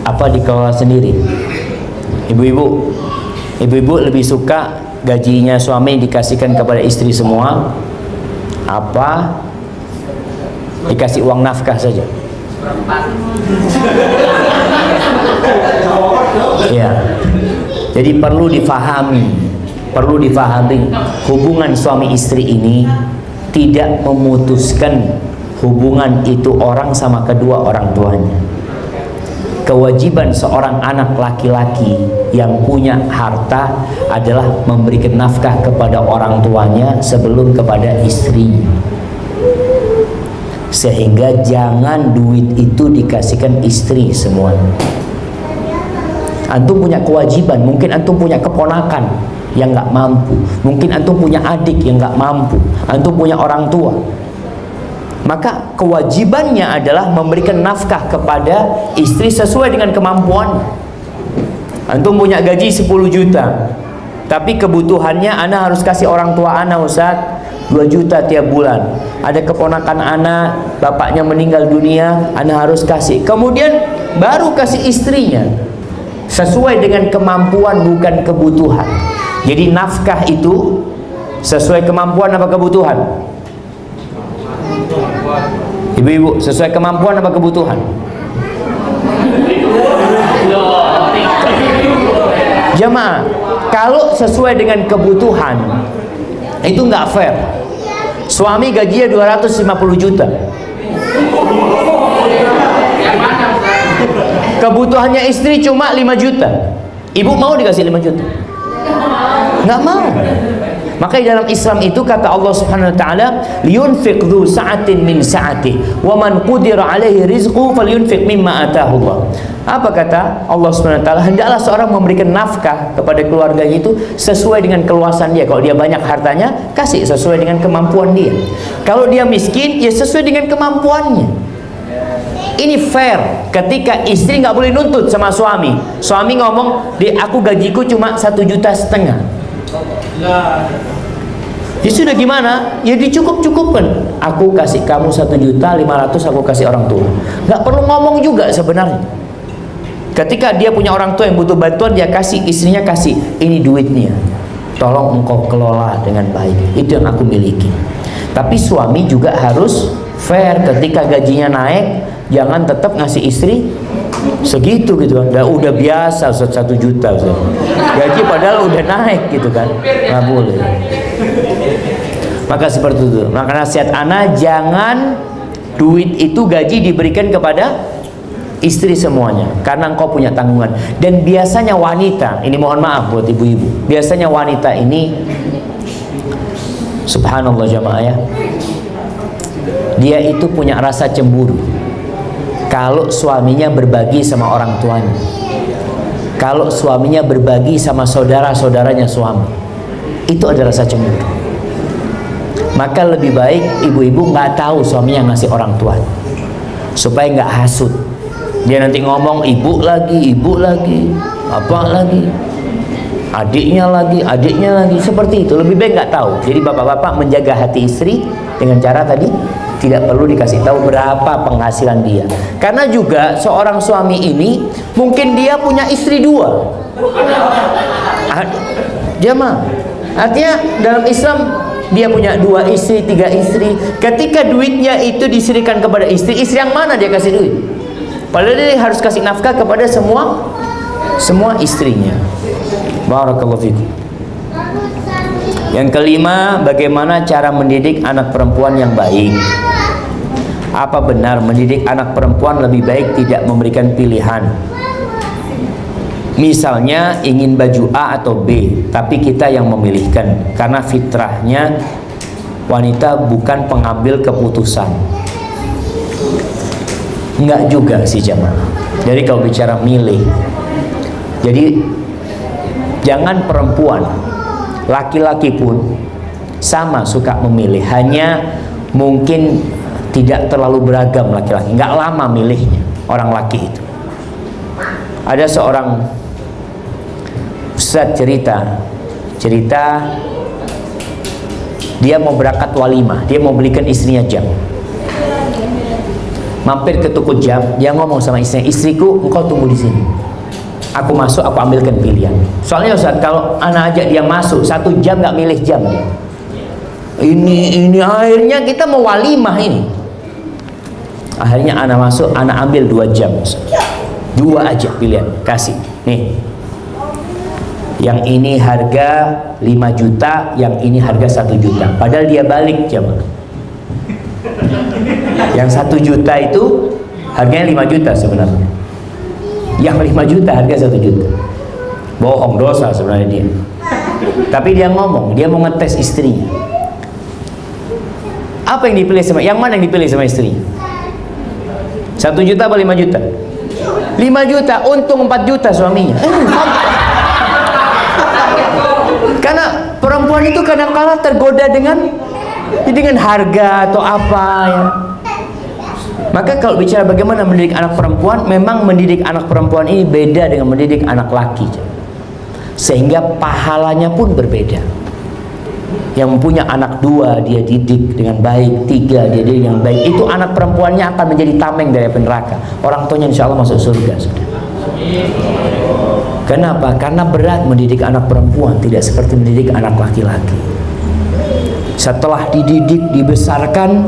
apa dikelola sendiri? Ibu-ibu lebih suka gajinya suami dikasihkan kepada istri semua, apa dikasih uang nafkah saja? Ya. Jadi perlu difahami hubungan suami istri ini tidak memutuskan hubungan itu orang sama kedua orang tuanya. Kewajiban seorang anak laki-laki yang punya harta adalah memberikan nafkah kepada orang tuanya sebelum kepada istrinya. Sehingga jangan duit itu dikasihkan istri semuanya. Antum punya kewajiban, mungkin antum punya keponakan yang nggak mampu, mungkin antum punya adik yang nggak mampu, antum punya orang tua. Maka kewajibannya adalah memberikan nafkah kepada istri sesuai dengan kemampuan. Antum punya gaji 10 juta, tapi kebutuhannya ana harus kasih orang tua ana, Ustaz, 2 juta tiap bulan. Ada keponakan ana, bapaknya meninggal dunia, ana harus kasih. Kemudian baru kasih istrinya sesuai dengan kemampuan, bukan kebutuhan. Jadi nafkah itu sesuai kemampuan apa kebutuhan? Ibu-ibu, sesuai kemampuan apa kebutuhan? Jamaah, kalau sesuai dengan kebutuhan itu nggak fair. Suami gajinya 250 juta, kebutuhannya istri cuma 5 juta. Ibu mau dikasih 5 juta? Nggak mau. Makanya dalam Islam itu kata Allah Subhanahu wa taala, liyunfiq dzu sa'atin min sa'atihi wa man qudira 'alaihi rizquhu falyunfiq mimma ataahu Allah. Apa kata Allah Subhanahu wa taala? Hendaklah seorang memberikan nafkah kepada keluarganya itu sesuai dengan keluasan dia. Kalau dia banyak hartanya, kasih sesuai dengan kemampuan dia. Kalau dia miskin, ya sesuai dengan kemampuannya. Ini fair. Ketika istri nggak boleh nuntut sama suami. Suami ngomong, "Di aku gajiku cuma 1,5 juta." Ya sudah, gimana? Ya dicukup-cukupkan. Aku kasih kamu 1.500.000, aku kasih orang tua. Nggak perlu ngomong juga sebenarnya. Ketika dia punya orang tua yang butuh bantuan, dia kasih, istrinya kasih, ini duitnya, tolong engkau kelola dengan baik, itu yang aku miliki. Tapi suami juga harus fair. Ketika gajinya naik, jangan tetap ngasih istri segitu gitu kan. Udah biasa 1 juta gaji padahal udah naik gitu kan, nggak boleh. Maka seperti itu. Maka nasihat ana, jangan duit itu gaji diberikan kepada istri semuanya, karena engkau punya tanggungan. Dan biasanya wanita, ini mohon maaf buat ibu-ibu, biasanya wanita ini, subhanallah jamaah ya, dia itu punya rasa cemburu kalau suaminya berbagi sama orang tuanya, kalau suaminya berbagi sama saudara-saudaranya suami, itu ada rasa cemburu. Maka lebih baik ibu-ibu nggak tahu suaminya ngasih orang tua, supaya nggak hasut. Dia nanti ngomong ibu lagi, apa lagi, adiknya lagi, seperti itu. Lebih baik nggak tahu. Jadi bapak-bapak menjaga hati istri dengan cara tadi, tidak perlu dikasih tahu berapa penghasilan dia. Karena juga seorang suami ini mungkin dia punya istri 2. Jamaah, artinya dalam Islam dia punya 2 istri, 3 istri. Ketika duitnya itu diserikan kepada istri yang mana dia kasih duit? Padahal dia harus kasih nafkah kepada semua istrinya. Barakallahu fikum. Yang kelima, bagaimana cara mendidik anak perempuan yang baik? Apa benar mendidik anak perempuan lebih baik tidak memberikan pilihan? Misalnya ingin baju A atau B, tapi kita yang memilihkan karena fitrahnya wanita bukan pengambil keputusan. Enggak juga sih jemaah. Jadi kalau bicara milih, jadi jangan perempuan, laki-laki pun sama suka memilih, hanya mungkin tidak terlalu beragam laki-laki, enggak lama milihnya orang laki itu. Ada seorang ustadz cerita dia mau berangkat walimah, dia mau belikan istrinya jam. Mampir ke toko jam, dia ngomong sama istrinya, istriku engkau tunggu di sini, aku masuk, aku ambilkan pilihan. Soalnya Ustaz, kalau anak ajak dia masuk 1 jam nggak milih jam dia. Ini akhirnya kita mau walimah ini. Akhirnya anak masuk, anak ambil 2 jam. 2 aja pilihan, kasih. Nih. Yang ini harga 5 juta, yang ini harga 1 juta. Padahal dia balik jam. Yang 1 juta itu harganya 5 juta sebenarnya. Yang 5 juta harga 1 juta. Bohong, dosa sebenarnya dia. Tapi dia ngomong, dia mau ngetes istrinya. Apa yang dipilih sama, yang mana yang dipilih sama istrinya? 1 juta apa 5 juta? 5 juta, untung 4 juta suaminya. Karena perempuan itu kadang-kala tergoda dengan harga atau apa ya. Maka kalau bicara bagaimana mendidik anak perempuan, memang mendidik anak perempuan ini beda dengan mendidik anak laki, sehingga pahalanya pun berbeda. Yang punya anak 2 dia didik dengan baik, 3 dia didik dengan baik, itu anak perempuannya akan menjadi tameng dari api neraka. Orang tuanya insya Allah masuk surga sudah. Kenapa? Karena berat mendidik anak perempuan, tidak seperti mendidik anak laki-laki. Setelah dididik, dibesarkan,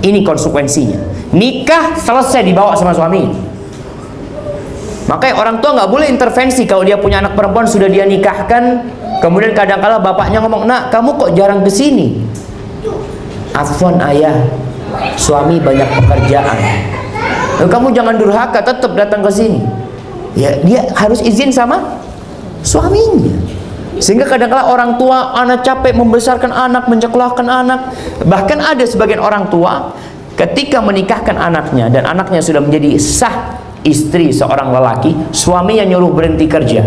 ini konsekuensinya. Nikah selesai dibawa sama suami. Makanya orang tua nggak boleh intervensi. Kalau dia punya anak perempuan sudah dia nikahkan, kemudian kadang-kala bapaknya ngomong, nak kamu kok jarang kesini? Afwan ayah, suami banyak pekerjaan. Kamu jangan durhaka, tetap datang ke sini. Ya, dia harus izin sama suaminya. Sehingga kadang-kala orang tua, anak capek membesarkan anak, menyekolahkan anak. Bahkan ada sebagian orang tua ketika menikahkan anaknya dan anaknya sudah menjadi sah istri seorang lelaki, suaminya nyuruh berhenti kerja.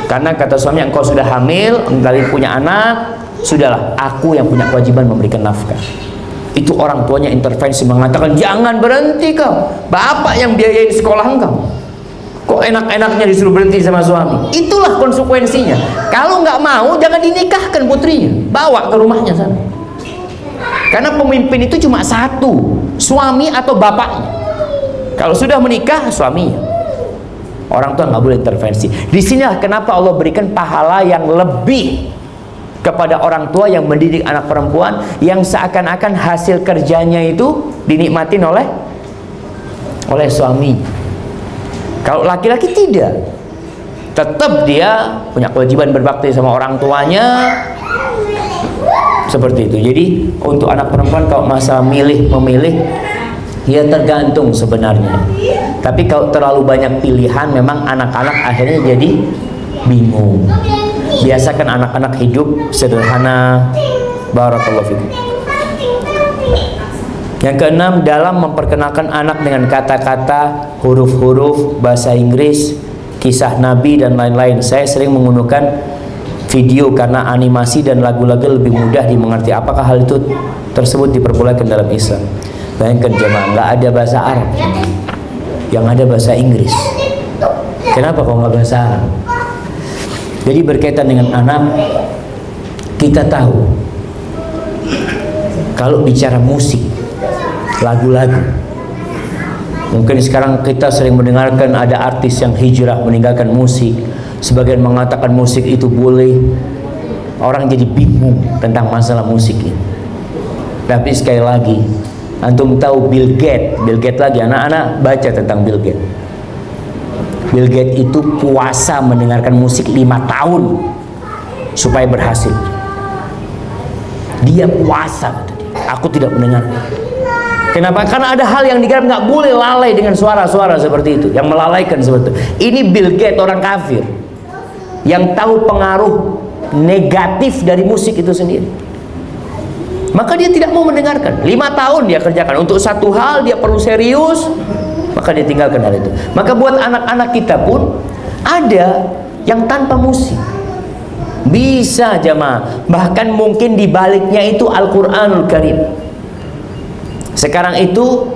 Karena kata suaminya, engkau sudah hamil, engkau punya anak, sudahlah, aku yang punya kewajiban memberikan nafkah. Itu orang tuanya intervensi, mengatakan, jangan berhenti kau, bapak yang biayain sekolah engkau. Kok enak-enaknya disuruh berhenti sama suami? Itulah konsekuensinya. Kalau nggak mau, jangan dinikahkan putrinya, bawa ke rumahnya sana. Karena pemimpin itu cuma satu, suami atau bapaknya. Kalau sudah menikah, suaminya. Orang tua nggak boleh intervensi. Disinilah kenapa Allah berikan pahala yang lebih kepada orang tua yang mendidik anak perempuan, yang seakan-akan hasil kerjanya itu dinikmatin oleh suami. Kalau laki-laki tidak, tetap dia punya kewajiban berbakti sama orang tuanya, seperti itu. Jadi untuk anak perempuan kalau masa memilih, ya tergantung sebenarnya. Tapi kalau terlalu banyak pilihan, memang anak-anak akhirnya jadi bingung. Biasakan anak-anak hidup sederhana. Barakallahu fikum. Yang keenam, dalam memperkenalkan anak dengan kata-kata, huruf-huruf, bahasa Inggris, kisah Nabi dan lain-lain. Saya sering menggunakan video karena animasi dan lagu-lagu lebih mudah dimengerti. Apakah hal itu tersebut diperbolehkan dalam Islam? Bayangkan jemaah, nggak ada bahasa Arab, yang ada bahasa Inggris. Kenapa kok nggak bahasa Arab? Jadi berkaitan dengan anak, kita tahu kalau bicara musik, lagu-lagu, mungkin sekarang kita sering mendengarkan ada artis yang hijrah meninggalkan musik. Sebagian mengatakan musik itu boleh. Orang jadi bingung tentang masalah musik ini. Tapi sekali lagi, antum tahu Bill Gates lagi, anak-anak baca tentang Bill Gates. Bill Gates itu puasa mendengarkan musik 5 tahun supaya berhasil. Dia puasa, aku tidak mendengar. Kenapa? Karena ada hal yang digarap, nggak boleh lalai dengan suara-suara seperti itu, yang melalaikan seperti itu. Ini Bill Gates, orang kafir yang tahu pengaruh negatif dari musik itu sendiri. Maka dia tidak mau mendengarkan. 5 tahun dia kerjakan untuk satu hal, dia perlu serius, maka dia tinggalkan hal itu. Maka buat anak-anak kita pun ada yang tanpa musik bisa jamaah. Bahkan mungkin di baliknya itu Al-Quranul Karim. Sekarang itu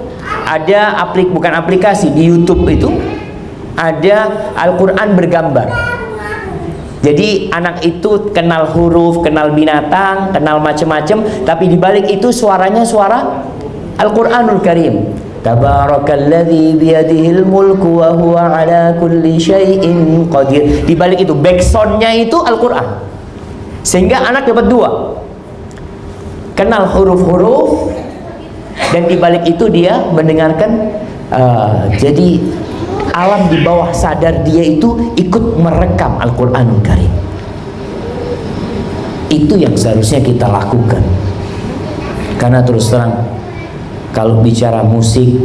ada bukan aplikasi, di YouTube itu ada Al-Quran bergambar. Jadi anak itu kenal huruf, kenal binatang, kenal macam-macam, tapi di balik itu suaranya suara Al-Quranul Karim. Tabarakalladzi biyadihil mulku wa huwa ala kulli syai'in qadir. Di balik itu backsoundnya itu Al-Quran. Sehingga anak dapat 2. Kenal huruf-huruf, dan di balik itu dia mendengarkan. Jadi alam di bawah sadar dia itu ikut merekam Al-Quranul Karim. Itu yang seharusnya kita lakukan. Karena terus terang, kalau bicara musik,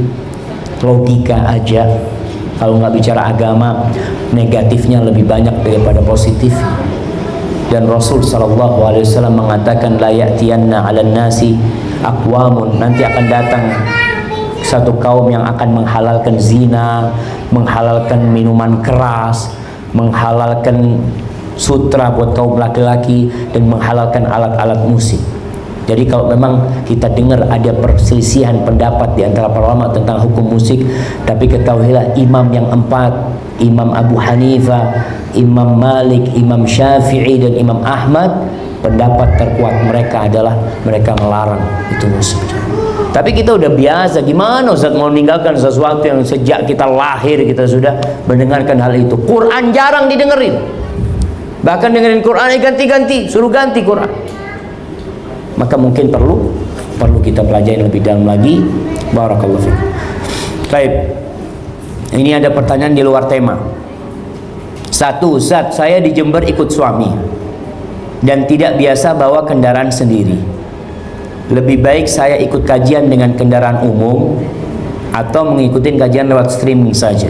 logika aja. Kalau nggak bicara agama, negatifnya lebih banyak daripada positif. Dan Rasul SAW mengatakan, la ya'tiyanna 'alan nasi aqwamun, nanti akan datang satu kaum yang akan menghalalkan zina, menghalalkan minuman keras, menghalalkan sutra buat kaum laki-laki, dan menghalalkan alat-alat musik. Jadi kalau memang kita dengar ada perselisihan pendapat di antara para ulama tentang hukum musik, tapi ketahuilah imam yang 4, Imam Abu Hanifah, Imam Malik, Imam Syafi'i, dan Imam Ahmad, pendapat terkuat mereka adalah mereka melarang itu musik. Tapi kita udah biasa, gimana Ustaz mau meninggalkan sesuatu yang sejak kita lahir kita sudah mendengarkan hal itu. Quran jarang didengerin, bahkan dengerin Quran ganti-ganti, suruh ganti Quran. Maka mungkin perlu kita pelajari lebih dalam lagi. Barakallahu fikum. Baik, ini ada pertanyaan di luar tema. 1, Ustaz, saya di Jember ikut suami dan tidak biasa bawa kendaraan sendiri. Lebih baik saya ikut kajian dengan kendaraan umum atau mengikuti kajian lewat streaming saja?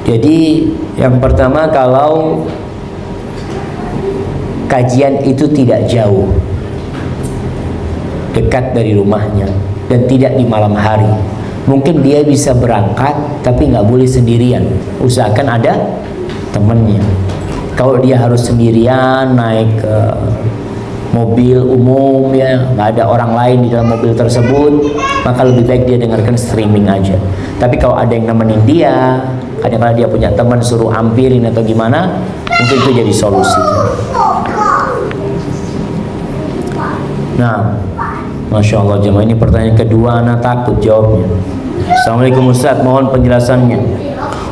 Jadi yang pertama, kalau kajian itu tidak jauh, dekat dari rumahnya, dan tidak di malam hari, mungkin dia bisa berangkat, tapi nggak boleh sendirian, usahakan ada temannya. Kalau dia harus sendirian naik ke mobil umum, ya nggak ada orang lain di dalam mobil tersebut, maka lebih baik dia dengarkan streaming aja. Tapi kalau ada yang nemenin dia, kadang-kadang dia punya teman suruh ampirin atau gimana, mungkin itu jadi solusi. Nah, Masya Allah jemaah, ini pertanyaan kedua, anak takut jawabnya. Assalamualaikum Ustaz, mohon penjelasannya.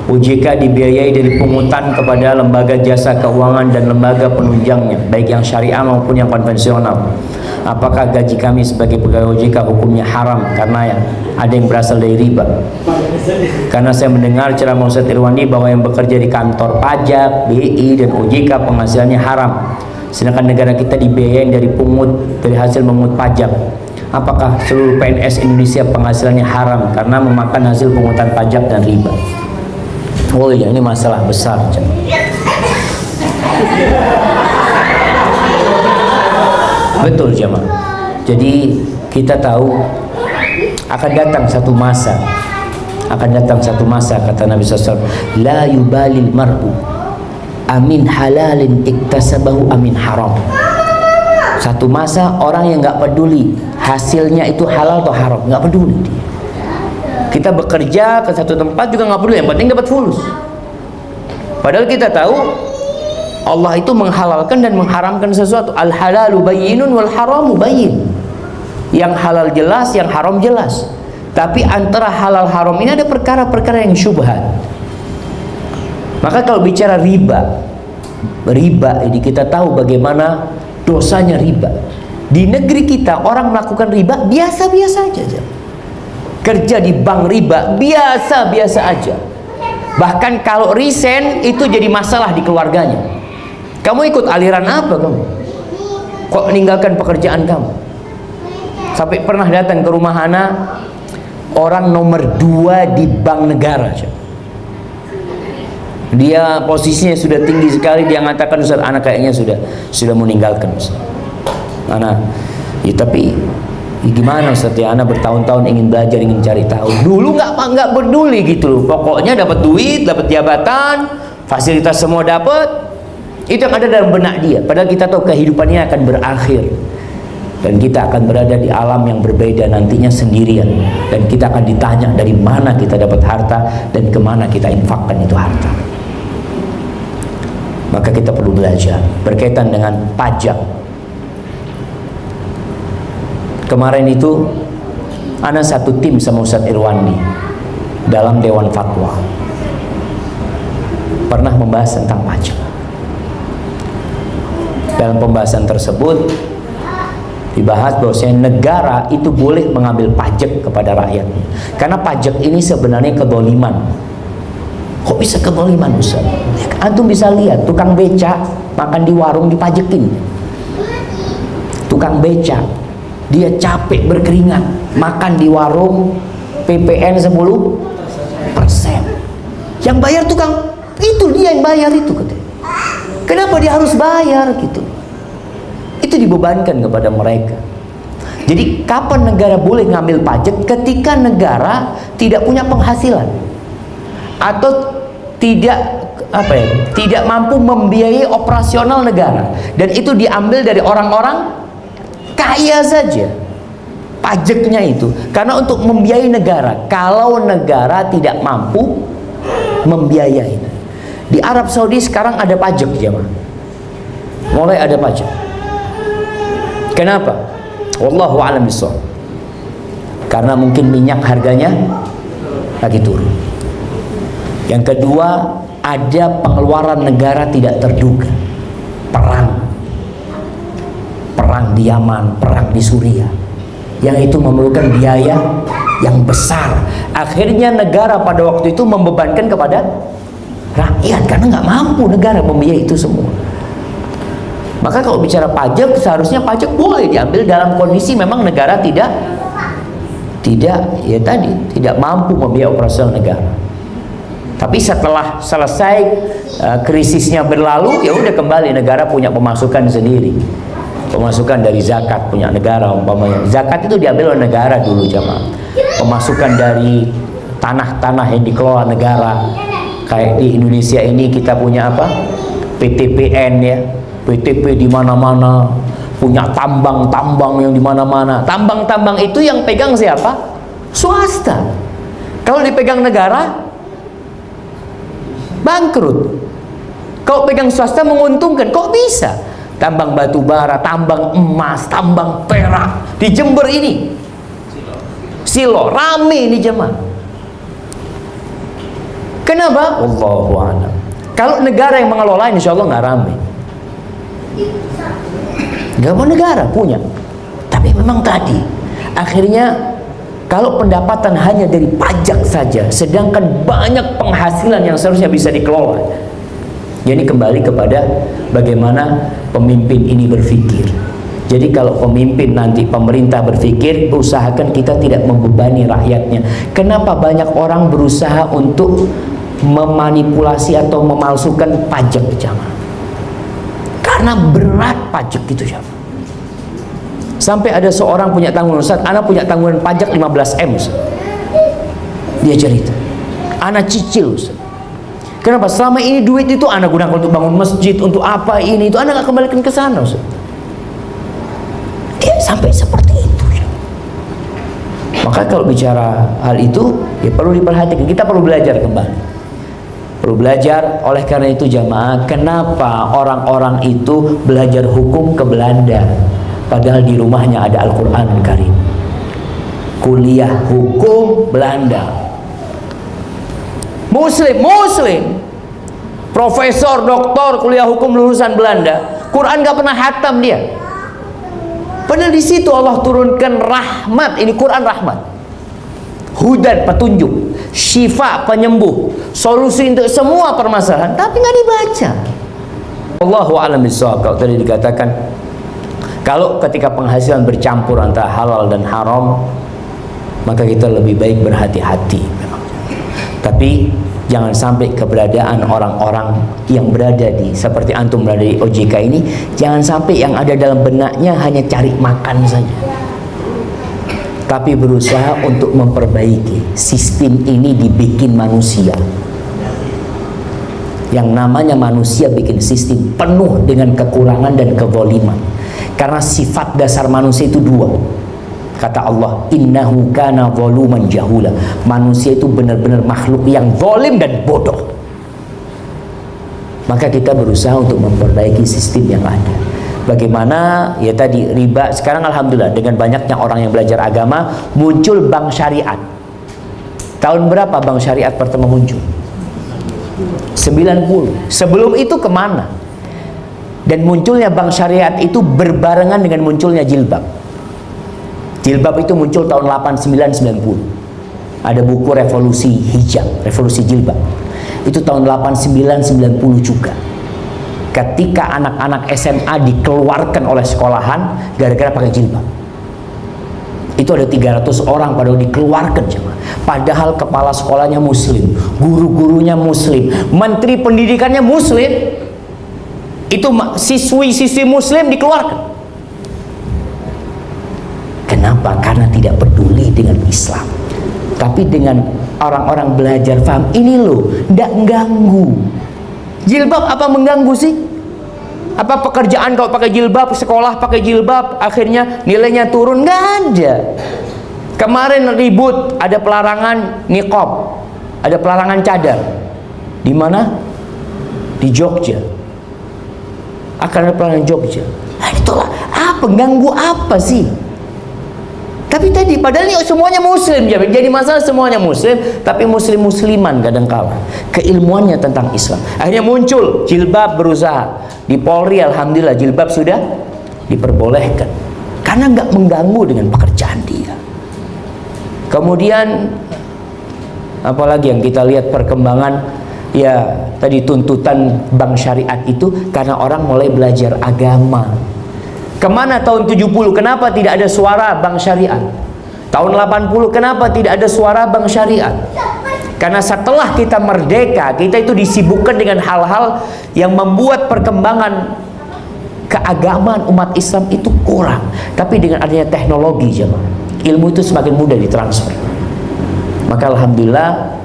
OJK dibiayai dari pungutan kepada lembaga jasa keuangan dan lembaga penunjangnya, baik yang syariah maupun yang konvensional. Apakah gaji kami sebagai pegawai OJK hukumnya haram karena ada yang berasal dari riba? Karena saya mendengar ceramah Ustaz Irwandi bahwa yang bekerja di kantor pajak, BI, dan OJK penghasilannya haram, sedangkan negara kita dibiayai dari pungut, dari hasil memungut pajak. Apakah seluruh PNS Indonesia penghasilannya haram karena memakan hasil pungutan pajak dan riba? Oh iya, ini masalah besar. Betul jemaah. Jadi kita tahu akan datang satu masa, kata Nabi SAW, la yubalil mar'u amin halalin iktasabahu amin haram. Satu masa orang yang nggak peduli hasilnya itu halal atau haram, nggak peduli dia. Kita bekerja ke satu tempat juga nggak peduli, yang penting dapat fulus. Padahal kita tahu Allah itu menghalalkan dan mengharamkan sesuatu. Al halalu bayyinun wal haramu bayyin. Yang halal jelas, yang haram jelas. Tapi antara halal haram ini ada perkara-perkara yang syubhat. Maka kalau bicara riba ini kita tahu bagaimana dosanya riba. Di negeri kita orang melakukan riba biasa-biasa aja. Kerja di bank riba biasa-biasa aja. Bahkan kalau resign itu jadi masalah di keluarganya. Kamu ikut aliran apa kamu? Kok meninggalkan pekerjaan kamu? Sampai pernah datang ke rumah ana orang nomor 2 di bank negara. Dia posisinya sudah tinggi sekali. Dia mengatakan, Ustaz, anak kayaknya sudah meninggalkan, Ustaz. Anak, ya tapi ya gimana, Ustaz, ya anak bertahun-tahun ingin belajar, ingin cari tahu. Dulu nggak peduli gitu loh. Pokoknya dapat duit, dapat jabatan, fasilitas semua dapat. Itu yang ada dalam benak dia. Padahal kita tahu kehidupannya akan berakhir. Dan kita akan berada di alam yang berbeda nantinya sendirian. Dan kita akan ditanya dari mana kita dapat harta dan kemana kita infakkan itu harta. Maka kita perlu belajar berkaitan dengan pajak. Kemarin itu ana satu tim sama Ustadz Irwandi dalam Dewan Fatwa, pernah membahas tentang pajak. Dalam pembahasan tersebut dibahas bahwasanya negara itu boleh mengambil pajak kepada rakyatnya, karena pajak ini sebenarnya kedoliman. Kok bisa kedoliman, Ustaz? Antum bisa lihat tukang beca makan di warung dipajekin. Tukang beca dia capek berkeringat makan di warung PPN 10%. Yang bayar tukang itu, dia yang bayar itu. Kenapa dia harus bayar gitu? Itu dibebankan kepada mereka. Jadi kapan negara boleh ngambil pajak? Ketika negara tidak punya penghasilan atau tidak mampu membiayai operasional negara, dan itu diambil dari orang-orang kaya saja pajaknya itu, karena untuk membiayai negara. Kalau negara tidak mampu membiayai, di Arab Saudi sekarang ada pajak, jemaah, mulai ada pajak. Kenapa? Wallahu a'lam bishawab. Karena mungkin minyak harganya lagi turun. Yang kedua, ada pengeluaran negara tidak terduga. Perang di Yaman, perang di Suriah, yang itu memerlukan biaya yang besar. Akhirnya negara pada waktu itu membebankan kepada rakyat, karena nggak mampu negara membiayai itu semua. Maka kalau bicara pajak, seharusnya pajak boleh diambil dalam kondisi memang negara tidak mampu membiayai operasional negara. Tapi setelah selesai krisisnya berlalu, ya udah kembali negara punya pemasukan sendiri. Pemasukan dari zakat punya negara umpamanya. Zakat itu diambil oleh negara dulu, jamaah. Pemasukan dari tanah-tanah yang dikelola negara. Kayak di Indonesia ini kita punya apa? PTPN ya. PTP di mana-mana, punya tambang-tambang yang di mana-mana. Tambang-tambang itu yang pegang siapa? Swasta. Kalau dipegang negara, bangkrut. Kalau pegang swasta menguntungkan. Kok bisa? Tambang batu bara, tambang emas, tambang perak di Jember ini, Silo, rame ini jemaah. Kenapa? Allahu a'lam. Kalau negara yang mengelola, insya Allah nggak rame. Nggak mau negara punya. Tapi memang tadi akhirnya kalau pendapatan hanya dari pajak saja, sedangkan banyak penghasilan yang seharusnya bisa dikelola. Jadi kembali kepada bagaimana pemimpin ini berpikir. Jadi kalau pemimpin nanti pemerintah berpikir, usahakan kita tidak membebani rakyatnya. Kenapa banyak orang berusaha untuk memanipulasi atau memalsukan pajak, jamaah? Karena berat pajak itu, jamaah. Sampai ada seorang punya tanggungan, Ustaz, anak punya tanggungan pajak 15M, Ustaz. Dia cerita, anak cicil, Ustaz. Kenapa? Selama ini duit itu anak gunakan untuk bangun masjid, untuk apa ini itu, anak gak kembalikan ke sana, Ustaz. Dia sampai seperti itu, ya. Maka kalau bicara hal itu, ya perlu diperhatikan. Kita perlu belajar kembali. Perlu belajar. Oleh karena itu, jamaah, kenapa orang-orang itu belajar hukum ke Belanda? Padahal di rumahnya ada Al-Quran Karim. Kuliah hukum Belanda. Muslim, profesor, doktor, kuliah hukum lulusan Belanda, Quran gak pernah hatam dia. Padahal di situ Allah turunkan rahmat. Ini Quran rahmat, hudan petunjuk, syifa penyembuh, solusi untuk semua permasalahan, tapi nggak dibaca. Allahu a'lam bishawab. Kalau tadi dikatakan Kalau ketika penghasilan bercampur antara halal dan haram, maka kita lebih baik berhati-hati memang. Tapi jangan sampai keberadaan orang-orang yang berada di seperti antum berada di OJK ini, jangan sampai yang ada dalam benaknya hanya cari makan saja, tapi berusaha untuk memperbaiki. Sistem ini dibikin manusia. Yang namanya manusia bikin sistem penuh dengan kekurangan dan kezaliman. Karena sifat dasar manusia itu dua. Kata Allah, innahu kana zaluman jahula. Manusia itu benar-benar makhluk yang zalim dan bodoh. Maka kita berusaha untuk memperbaiki sistem yang ada. Bagaimana ya tadi riba, sekarang alhamdulillah dengan banyaknya orang yang belajar agama, muncul bank syariat. Tahun berapa bank syariat pertama muncul? 90. Sebelum itu kemana? Dan munculnya bank syariat itu berbarengan dengan munculnya jilbab. Jilbab itu muncul tahun 89-90. Ada buku revolusi hijab, revolusi jilbab. Itu tahun 89-90 juga. Ketika anak-anak SMA dikeluarkan oleh sekolahan gara-gara pakai jilbab. Itu ada 300 orang pada dikeluarkan jemaah. Padahal kepala sekolahnya muslim, guru-gurunya muslim, menteri pendidikannya muslim. Itu siswi-siswi muslim dikeluarkan. Kenapa? Karena tidak peduli dengan Islam. Tapi dengan orang-orang belajar paham, ini loh, tidak mengganggu. Jilbab apa mengganggu sih? Apa pekerjaan kalau pakai jilbab, sekolah pakai jilbab, akhirnya nilainya turun? Nggak ada. Kemarin ribut, ada pelarangan niqab, ada pelarangan cadar. Di mana? Di Jogja. Akan ada pelarangan Jogja. Nah, itulah apa? Ganggu apa sih? Tapi tadi padahal ini semuanya muslim, jadi masalah semuanya muslim, tapi muslim-musliman kadangkala keilmuannya tentang Islam. Akhirnya muncul jilbab, berusaha di Polri alhamdulillah jilbab sudah diperbolehkan karena nggak mengganggu dengan pekerjaan dia. Kemudian apalagi yang kita lihat perkembangan, ya tadi tuntutan bank syariat itu karena orang mulai belajar agama. Kemana tahun 70? Kenapa tidak ada suara bank syariat? Tahun 80 kenapa tidak ada suara bank syariat? Karena setelah kita merdeka, kita itu disibukkan dengan hal-hal yang membuat perkembangan keagamaan umat Islam itu kurang. Tapi dengan adanya teknologi, jemaah, ilmu itu semakin mudah ditransfer. Maka alhamdulillah,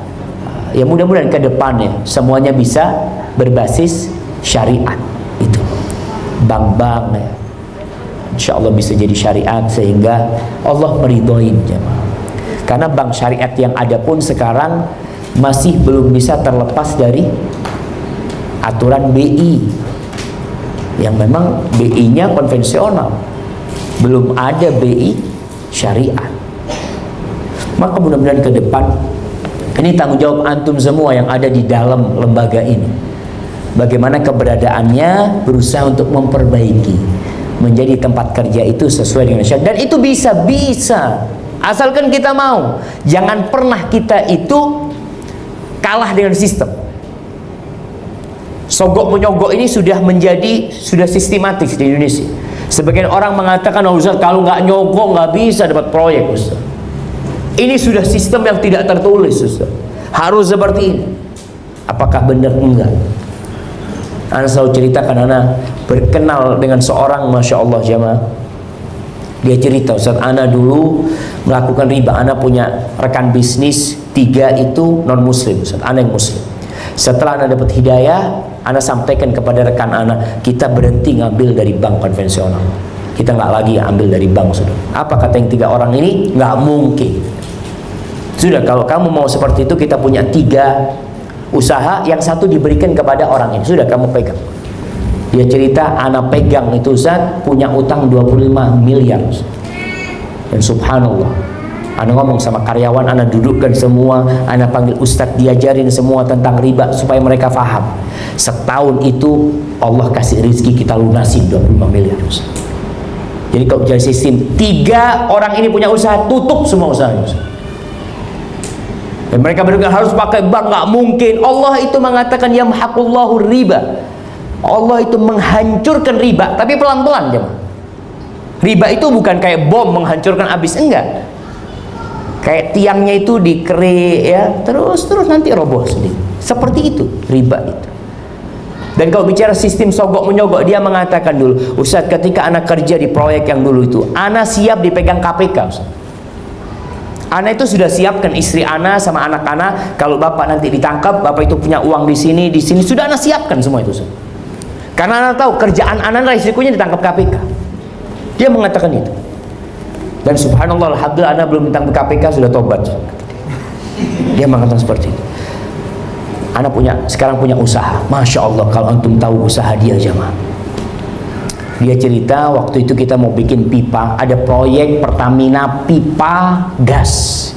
ya mudah-mudahan ke depannya semuanya bisa berbasis syariat itu. Bank-bank ya, insya Allah bisa jadi syariat sehingga Allah meridhoi jemaah. Karena bank syariat yang ada pun sekarang masih belum bisa terlepas dari aturan BI yang memang BI-nya konvensional, belum ada BI syariat. Maka mudah-mudahan ke depan ini tanggung jawab antum semua yang ada di dalam lembaga ini. Bagaimana keberadaannya, berusaha untuk memperbaiki menjadi tempat kerja itu sesuai dengan syariat, dan itu bisa asalkan kita mau. Jangan pernah kita itu kalah dengan sistem. Sogok menyogok ini sudah sistematis di Indonesia. Sebagian orang mengatakan, oh Ustaz, kalau nggak nyogok nggak bisa dapat proyek, Ustaz. Ini sudah sistem yang tidak tertulis, Ustaz. Harus seperti ini. Apakah benar? Enggak. Ana selalu ceritakan, ana berkenal dengan seorang, masya Allah jamaah. Dia cerita, Ustaz, ana dulu melakukan riba. Ana punya rekan bisnis 3 itu non muslim, Ustaz. Ana yang muslim. Setelah ana dapat hidayah, ana sampaikan kepada rekan ana, kita berhenti ngambil dari bank konvensional. Kita nggak lagi ambil dari bank, sudah. Apa kata yang 3 orang ini? Nggak mungkin. Sudah, kalau kamu mau seperti itu, kita punya 3 usaha, yang 1 diberikan kepada orang ini. Sudah, kamu pegang. Dia cerita, anak pegang itu Ustaz punya utang 25 miliar. Dan subhanallah, anak ngomong sama karyawan, anak dudukkan semua, anak panggil Ustaz, diajarin semua tentang riba supaya mereka faham. Setahun itu Allah kasih rezeki, kita lunasin 25 miliar, Ustaz. Jadi kalau jadi sistem 3 orang ini punya usaha, tutup semua usahanya, Ustaz. Dan mereka berdua harus pakai bank, nggak mungkin. Allah itu mengatakan yamhaqullahu riba. Allah itu menghancurkan riba, tapi pelan-pelan jemaah. Riba itu bukan kayak bom menghancurkan habis, enggak. Kayak tiangnya itu dikerik ya, terus nanti roboh sendiri. Seperti itu riba itu. Dan kalau bicara sistem sogok menyogok, dia mengatakan dulu, Ustaz, ketika anak kerja di proyek yang dulu itu, anak siap dipegang KPK, Ustaz. Anak itu sudah siapkan istri anak sama anak-anak, kalau bapak nanti ditangkap, bapak itu punya uang di sini, sudah anak siapkan semua itu, Ustaz. Karena anak tahu kerjaan anak risikonya ditangkap KPK. Dia mengatakan itu. Dan subhanallah, alhamdulillah anak belum ditangkap KPK sudah tobat. Dia mengatakan seperti itu. Anak sekarang punya usaha. Masya Allah, kalau antum tahu usaha dia, jamaah. Dia cerita waktu itu kita mau bikin pipa, ada proyek Pertamina pipa gas.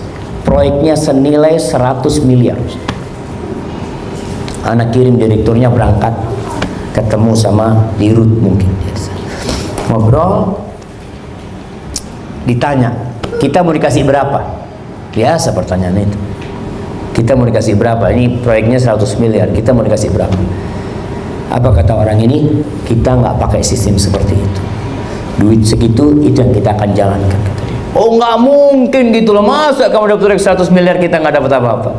Proyeknya senilai 100 miliar. Anak kirim direkturnya berangkat, ketemu sama dirut mungkin. Ngobrol, ditanya, kita mau dikasih berapa? Biasa pertanyaan itu. Kita mau dikasih berapa? Ini proyeknya 100 miliar, kita mau dikasih berapa? Apa kata orang ini? Kita nggak pakai sistem seperti itu. Duit segitu itu yang kita akan jalankan, kata dia. Oh, nggak mungkin gitu loh, masa kamu dapat proyek 100 miliar kita nggak dapat apa-apa?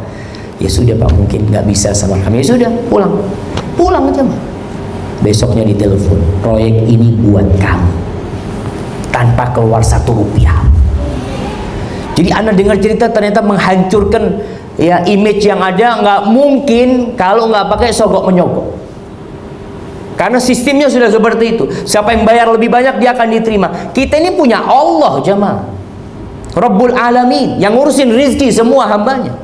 Ya sudah Pak, mungkin nggak bisa sama kami. Ya sudah, pulang aja Pak. Besoknya ditelepon, proyek ini buat kamu, tanpa keluar 1 rupiah. Jadi Anda dengar cerita ternyata menghancurkan ya image yang ada. Nggak mungkin kalau nggak pakai sogok menyogok. Karena sistemnya sudah seperti itu. Siapa yang bayar lebih banyak dia akan diterima. Kita ini punya Allah, jamaah, Rabbul Alamin, yang ngurusin rizki semua hambanya.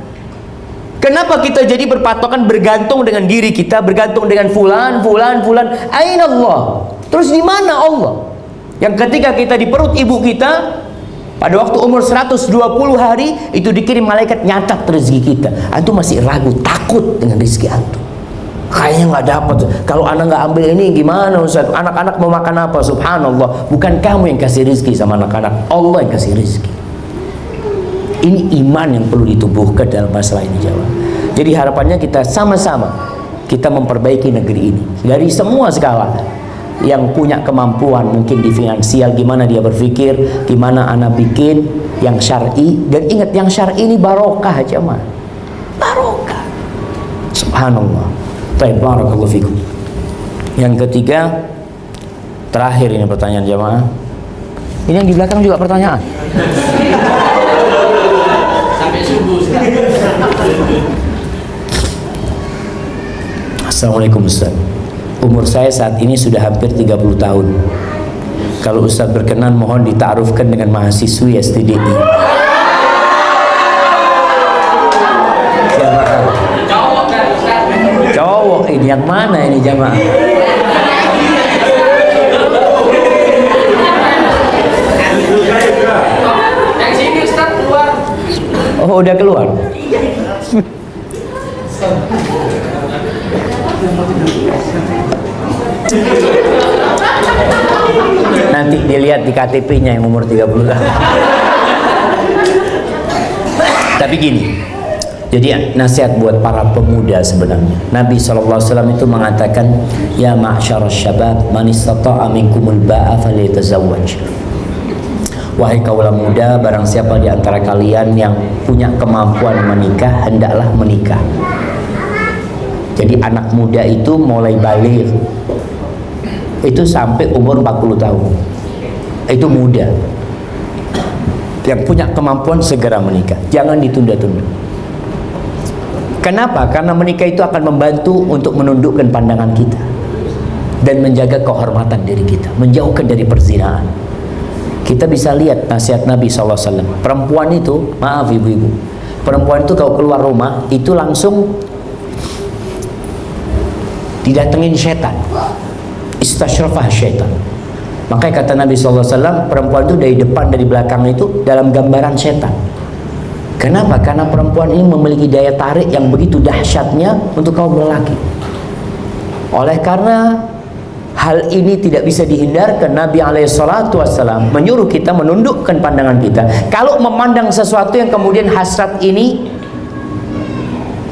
Kenapa kita jadi berpatokan bergantung dengan diri kita, bergantung dengan fulan? Aina Allah? Terus di mana Allah? Yang ketika kita di perut ibu kita, pada waktu umur 120 hari itu dikirim malaikat nyatat rezeki kita. Antum masih ragu, takut dengan rezeki antum. Kayaknya nggak dapat. Kalau anak nggak ambil ini gimana Ustaz? Anak-anak mau makan apa? Subhanallah, bukan kamu yang kasih rezeki sama anak-anak, Allah yang kasih rezeki. Ini iman yang perlu ditumbuhkan dalam masalah ini, jawab. Jadi harapannya kita sama-sama kita memperbaiki negeri ini dari semua skala. Yang punya kemampuan mungkin di finansial, gimana dia berpikir, gimana anak bikin yang syar'i. Dan ingat, yang syar'i ini barokah, jemaah, barokah. Subhanallah. Baik, barakallahu fikum. Yang ketiga, terakhir ini pertanyaan jemaah. Ini yang di belakang juga pertanyaan. Sampai subuh. Assalamualaikum Ustaz. Umur saya saat ini sudah hampir 30 tahun. Kalau Ustaz berkenan, mohon dita'arufkan dengan mahasiswi STDI. Cowok ini yang mana ini jamaah? Yang sini Ustaz keluar. Oh, udah keluar. Nanti dilihat di KTP-nya yang umur 30 tahun. Tapi gini, jadi nasihat buat para pemuda sebenarnya. Nabi SAW itu mengatakan, ya ma'syarasy syabab, man istata'a minkumul ba'a falyatazawwaj. Wahai kaula muda, barang siapa di antara kalian yang punya kemampuan menikah, hendaklah menikah. Jadi anak muda itu mulai baligh itu sampai umur 40 tahun. Itu muda. Yang punya kemampuan segera menikah, jangan ditunda-tunda. Kenapa? Karena menikah itu akan membantu untuk menundukkan pandangan kita dan menjaga kehormatan diri kita, menjauhkan dari perzinahan. Kita bisa lihat nasihat Nabi SAW. Perempuan itu, maaf ibu-ibu, perempuan itu kalau keluar rumah itu langsung didatengin setan. Istasyrafah syaitan. Makanya kata Nabi SAW, perempuan itu dari depan, dari belakang itu dalam gambaran setan. Kenapa? Karena perempuan ini memiliki daya tarik yang begitu dahsyatnya untuk kaum lelaki. Oleh karena hal ini tidak bisa dihindarkan, Nabi SAW menyuruh kita menundukkan pandangan kita. Kalau memandang sesuatu yang kemudian hasrat ini,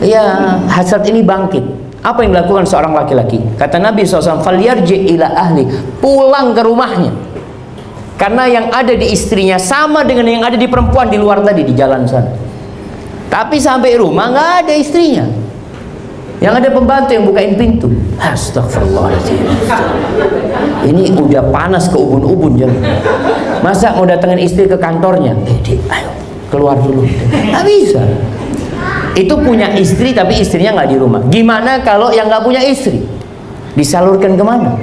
ya hasrat ini bangkit, apa yang dilakukan seorang laki-laki? Kata Nabi SAW, "Falyarji ila ahli," pulang ke rumahnya. Karena yang ada di istrinya sama dengan yang ada di perempuan di luar tadi, di jalan sana. Tapi sampai rumah nggak ada istrinya. Yang ada pembantu yang bukain pintu. Astagfirullahaladzim. Ini udah panas ke ubun-ubun jam. Masa mau datengin istri ke kantornya? Ayo keluar dulu. Nggak bisa. Itu punya istri tapi istrinya nggak di rumah. Gimana kalau yang nggak punya istri? Disalurkan kemana?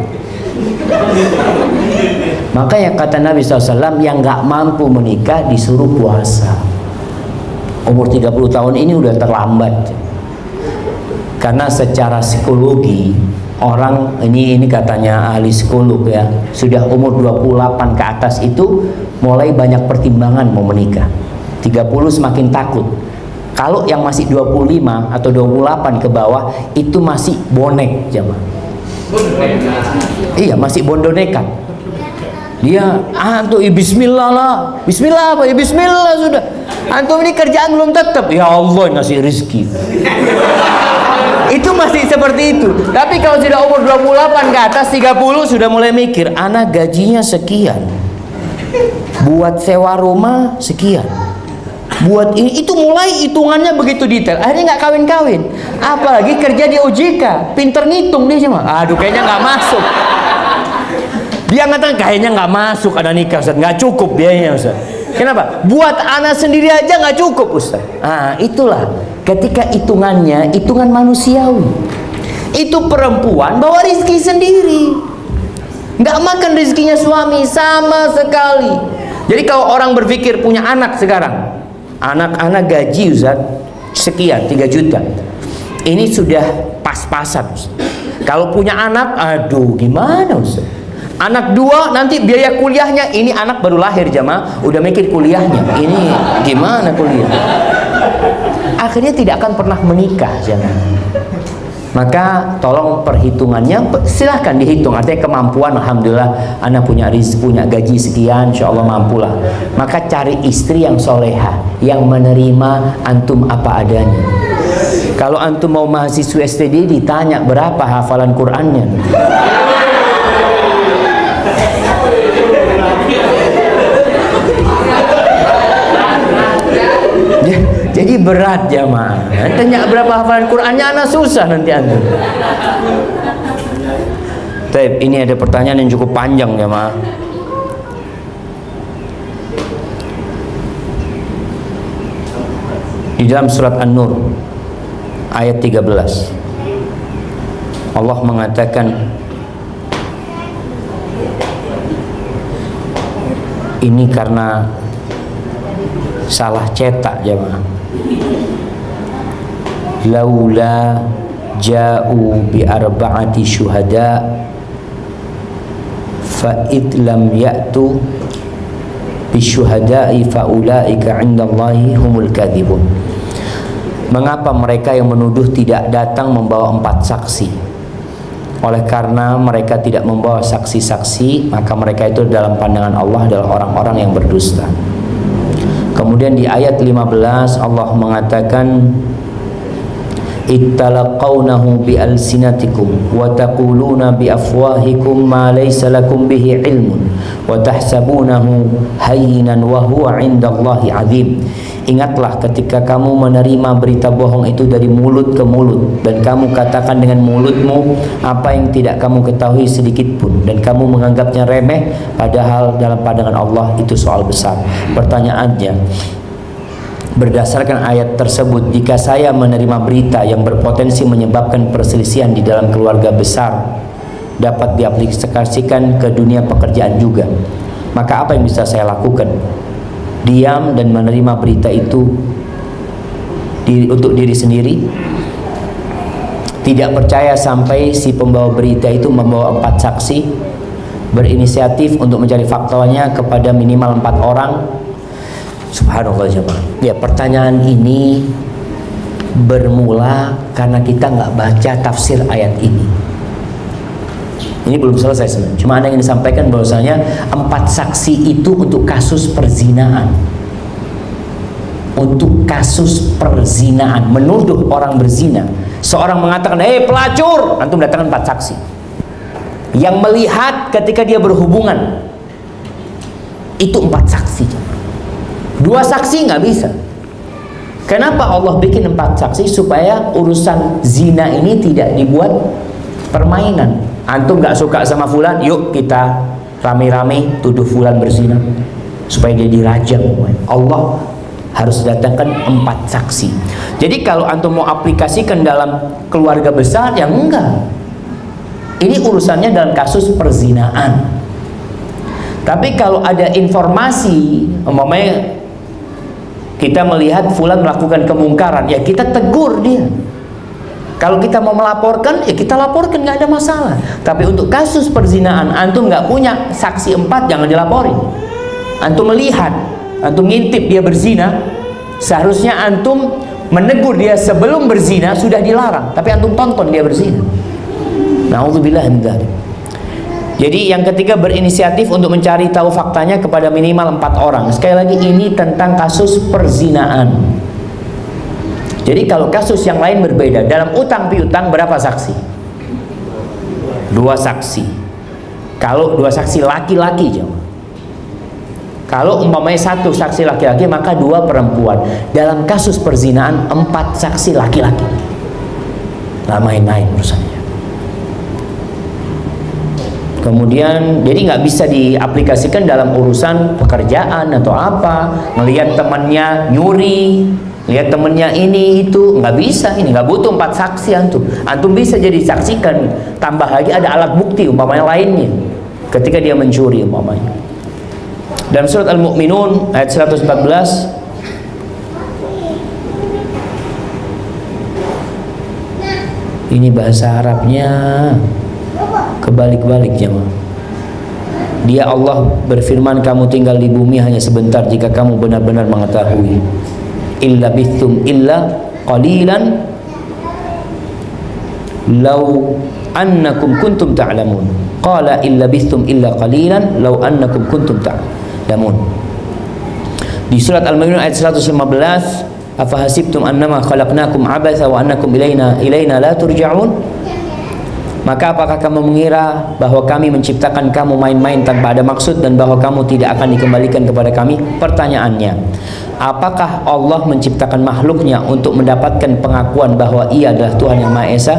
Makanya kata Nabi SAW, yang nggak mampu menikah disuruh puasa. Umur 30 tahun ini udah terlambat. Karena secara psikologi orang ini katanya ahli psikolog ya, sudah umur 28 ke atas itu mulai banyak pertimbangan mau menikah. 30 semakin takut. Kalau yang masih 25 atau 28 ke bawah itu masih bonek jemaah. Iya, masih bondo nekat. Dia antum bismillah lah. Bismillah apa? Ya bismillah sudah. Antum ini kerjaan belum tetap. Ya Allah ngasih rezeki. Itu masih seperti itu. Tapi kalau sudah umur 28 ke atas 30 sudah mulai mikir, anak gajinya sekian. Buat sewa rumah sekian. Buat ini itu mulai hitungannya begitu detail. Akhirnya nggak kawin-kawin. Apalagi kerja di OJK, pinter ngitung dia cuma. Aduh kayaknya nggak masuk. Dia ngatakan kayaknya nggak masuk ada nikah Ustaz, nggak cukup biayanya Ustaz. Kenapa? Buat anak sendiri aja nggak cukup Ustaz. Ah itulah ketika hitungannya hitungan manusiawi. Itu perempuan bawa rezeki sendiri. Nggak makan rezekinya suami sama sekali. Jadi kalau orang berpikir punya anak sekarang, anak-anak gaji Ustaz sekian 3 juta, ini sudah pas-pasan Ustaz. Kalau punya anak, aduh gimana Ustaz? Anak 2 nanti biaya kuliahnya, ini anak baru lahir jamaah udah mikir kuliahnya, ini gimana kuliah? Akhirnya tidak akan pernah menikah jamaah. Maka tolong perhitungannya silahkan dihitung, artinya kemampuan. Alhamdulillah anak punya rezeki, punya gaji sekian, insya Allah mampulah. Maka cari istri yang soleha, yang menerima antum apa adanya. Kalau antum mau mahasiswa STD ditanya berapa hafalan Qurannya. Jadi berat jamaah. Tanya berapa hafalan Qurannya, anak susah nanti antum. Taib, ini ada pertanyaan yang cukup panjang jamaah. Di dalam surat An-Nur ayat 13 Allah mengatakan, ini karena salah cetak jemaah. Laula ja'u bi arba'ati syuhada fa id lam ya'tu bi syuhada'i fa ulaika 'indallahi humul kadzibun. Mengapa mereka yang menuduh tidak datang membawa 4 saksi? Oleh karena mereka tidak membawa saksi-saksi, maka mereka itu dalam pandangan Allah adalah orang-orang yang berdusta. Kemudian di ayat 15 Allah mengatakan, ittalaqawnahu bi alsinatikum wa taquluna bi afwahikum ma laysa lakum bihi ilmun wa tahsabunahu hayyinan wa huwa 'indallahi 'azim. Ingatlah ketika kamu menerima berita bohong itu dari mulut ke mulut, dan kamu katakan dengan mulutmu apa yang tidak kamu ketahui sedikit pun, dan kamu menganggapnya remeh, padahal dalam pandangan Allah itu soal besar. Pertanyaannya, berdasarkan ayat tersebut, jika saya menerima berita yang berpotensi menyebabkan perselisihan di dalam keluarga besar, dapat diaplikasikan ke dunia pekerjaan juga, maka apa yang bisa saya lakukan? Diam dan menerima berita itu untuk diri sendiri, tidak percaya sampai si pembawa berita itu membawa 4 saksi, berinisiatif untuk mencari faktanya kepada minimal 4 orang. Subhanallah jemaah. Ya, pertanyaan ini bermula karena kita nggak baca tafsir ayat ini. Ini belum selesai sebenarnya. Cuma ada yang disampaikan bahwasanya 4 saksi itu untuk kasus perzinaan. Untuk kasus perzinaan, menuduh orang berzina. Seorang mengatakan, "Hei pelacur," antum datangkan 4 saksi yang melihat ketika dia berhubungan. Itu 4 saksi. 2 saksi nggak bisa. Kenapa Allah bikin 4 saksi? Supaya urusan zina ini tidak dibuat permainan. Antum nggak suka sama fulan, yuk kita rame-rame tuduh fulan berzina supaya dia dirajam. Allah harus datangkan 4 saksi. Jadi kalau antum mau aplikasikan dalam keluarga besar, ya enggak. Ini urusannya dalam kasus perzinaan. Tapi kalau ada informasi, umpamanya kita melihat fulan melakukan kemungkaran, ya kita tegur dia. Kalau kita mau melaporkan, ya kita laporkan, nggak ada masalah. Tapi untuk kasus perzinaan, antum nggak punya saksi 4, jangan dilaporin. Antum melihat, antum ngintip dia berzina, seharusnya antum menegur dia sebelum berzina, sudah dilarang. Tapi antum tonton dia berzina. Na'udzubillah min dzalik. Jadi yang ketiga, berinisiatif untuk mencari tahu faktanya kepada minimal 4 orang. Sekali lagi, ini tentang kasus perzinaan. Jadi kalau kasus yang lain berbeda. Dalam utang piutang berapa saksi? 2 saksi. Kalau 2 saksi laki-laki, jemaah. Kalau umpamanya 1 saksi laki-laki, maka 2 perempuan. Dalam kasus perzinaan 4 saksi laki-laki. Nggak main-main urusannya. Kemudian jadi nggak bisa diaplikasikan dalam urusan pekerjaan atau apa. Melihat temannya nyuri, lihat temennya ini itu, nggak bisa. Ini nggak butuh 4 saksi antum. Antum bisa jadi saksikan, tambah lagi ada alat bukti umpamanya lainnya ketika dia mencuri umpamanya. Dalam surat Al-Mu'minun ayat 114, ini bahasa Arabnya kebalik-balik, jemaah. Dia Allah berfirman, kamu tinggal di bumi hanya sebentar jika kamu benar-benar mengetahui. Illa bithum illa qalilan law annakum kuntum ta'lamun. Qala illa bithum illa qalilan law annakum kuntum ta'lamun. Di surat Al-Mu'minun ayat 115, afa hasibtum annama khalaqnakum abatha wa annakum ilaina la turja'un. Maka apakah kamu mengira bahwa kami menciptakan kamu main-main tanpa ada maksud dan bahwa kamu tidak akan dikembalikan kepada kami? Pertanyaannya, apakah Allah menciptakan makhluknya untuk mendapatkan pengakuan bahwa Ia adalah Tuhan yang Maha Esa?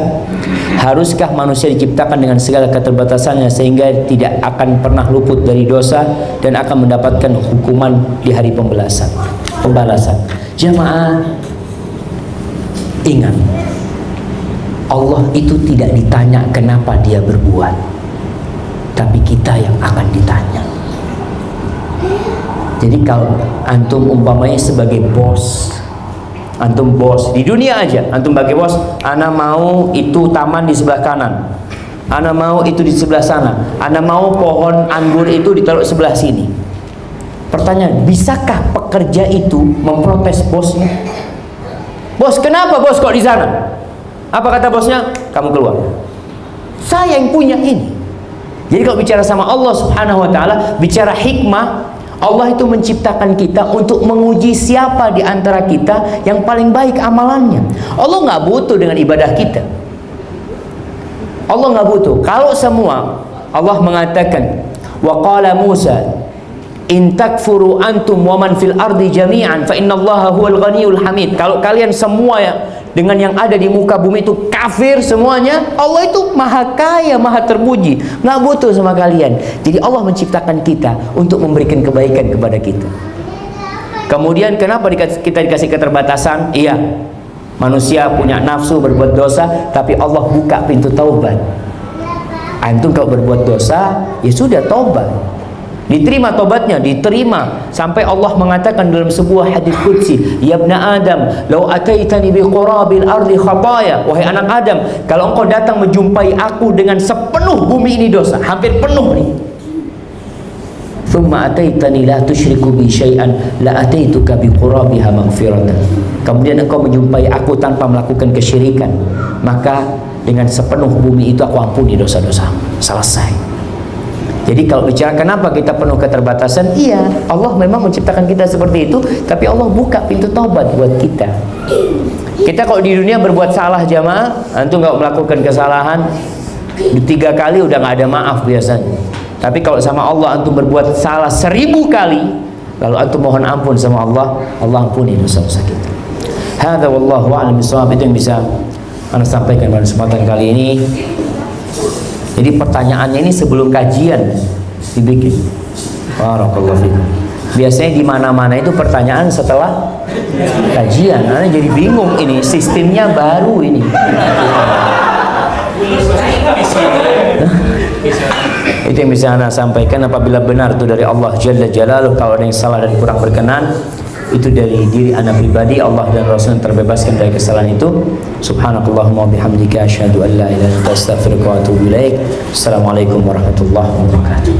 Haruskah manusia diciptakan dengan segala keterbatasannya sehingga tidak akan pernah luput dari dosa dan akan mendapatkan hukuman di hari pembalasan? Jamaah, ingat, Allah itu tidak ditanya kenapa dia berbuat, tapi kita yang akan ditanya. Jadi kalau antum umpamanya sebagai bos, antum bos di dunia aja, antum sebagai bos, ana mau itu taman di sebelah kanan, ana mau itu di sebelah sana, ana mau pohon anggur itu ditaruh sebelah sini. Pertanyaan, bisakah pekerja itu memprotes bosnya? Bos, kenapa bos kok di sana? Apa kata bosnya? Kamu keluar. Saya yang punya ini. Jadi kalau bicara sama Allah Subhanahu wa taala, bicara hikmah, Allah itu menciptakan kita untuk menguji siapa di antara kita yang paling baik amalannya. Allah nggak butuh dengan ibadah kita. Allah nggak butuh. Kalau semua, Allah mengatakan, wa qala Musa, in takfuru antum wa man fil ardi jami'an fa innallaha huwal ghaniyyul hamid. Kalau kalian semua ya dengan yang ada di muka bumi itu kafir semuanya, Allah itu maha kaya, maha terpuji, nggak butuh sama kalian. Jadi Allah menciptakan kita untuk memberikan kebaikan kepada kita. Kemudian kenapa kita dikasih keterbatasan? Iya, manusia punya nafsu berbuat dosa, tapi Allah buka pintu taubat. Antum kalau berbuat dosa, ya sudah taubat. Diterima tobatnya, diterima. Sampai Allah mengatakan dalam sebuah hadis qudsi, ya ibna Adam, law ataitani bi qurabil ardi khataya. Wahai anak Adam, kalau engkau datang menjumpai aku dengan sepenuh bumi ini dosa, hampir penuh nih. Thumma ataitani la tusyriku bi syai'an la ataituka bi qurabiha maghfiratan. Kemudian engkau menjumpai aku tanpa melakukan kesyirikan, maka dengan sepenuh bumi itu aku ampuni dosa-dosa. Selesai. Jadi kalau bicara kenapa kita penuh keterbatasan, iya, Allah memang menciptakan kita seperti itu, tapi Allah buka pintu taubat buat kita. Kita kalau di dunia berbuat salah, jamaah, antum nggak melakukan kesalahan, 3 kali udah nggak ada maaf biasanya. Tapi kalau sama Allah antum berbuat salah 1000 kali, lalu antum mohon ampun sama Allah, Allah ampuni dosa-dosa kita. Hadza wallahu a'lam bishawab. Itu yang bisa Anda sampaikan pada kesempatan kali ini. Jadi pertanyaannya ini sebelum kajian dibikin. Barakallahu fikum. Biasanya di mana-mana itu pertanyaan setelah kajian. Anda jadi bingung, ini sistemnya baru ini. Itu yang bisa Anda sampaikan. Apabila benar itu dari Allah Jalla Jalaluh, kalau ada yang salah dan kurang berkenan, itu dari diri Anda pribadi. Allah dan Rasul yang terbebaskan dari kesalahan itu. Subhanakallahumma bihamdika asyhadu an la ilaha illa anta astaghfiruka wa atubu ilaik. Assalamualaikum warahmatullahi wabarakatuh.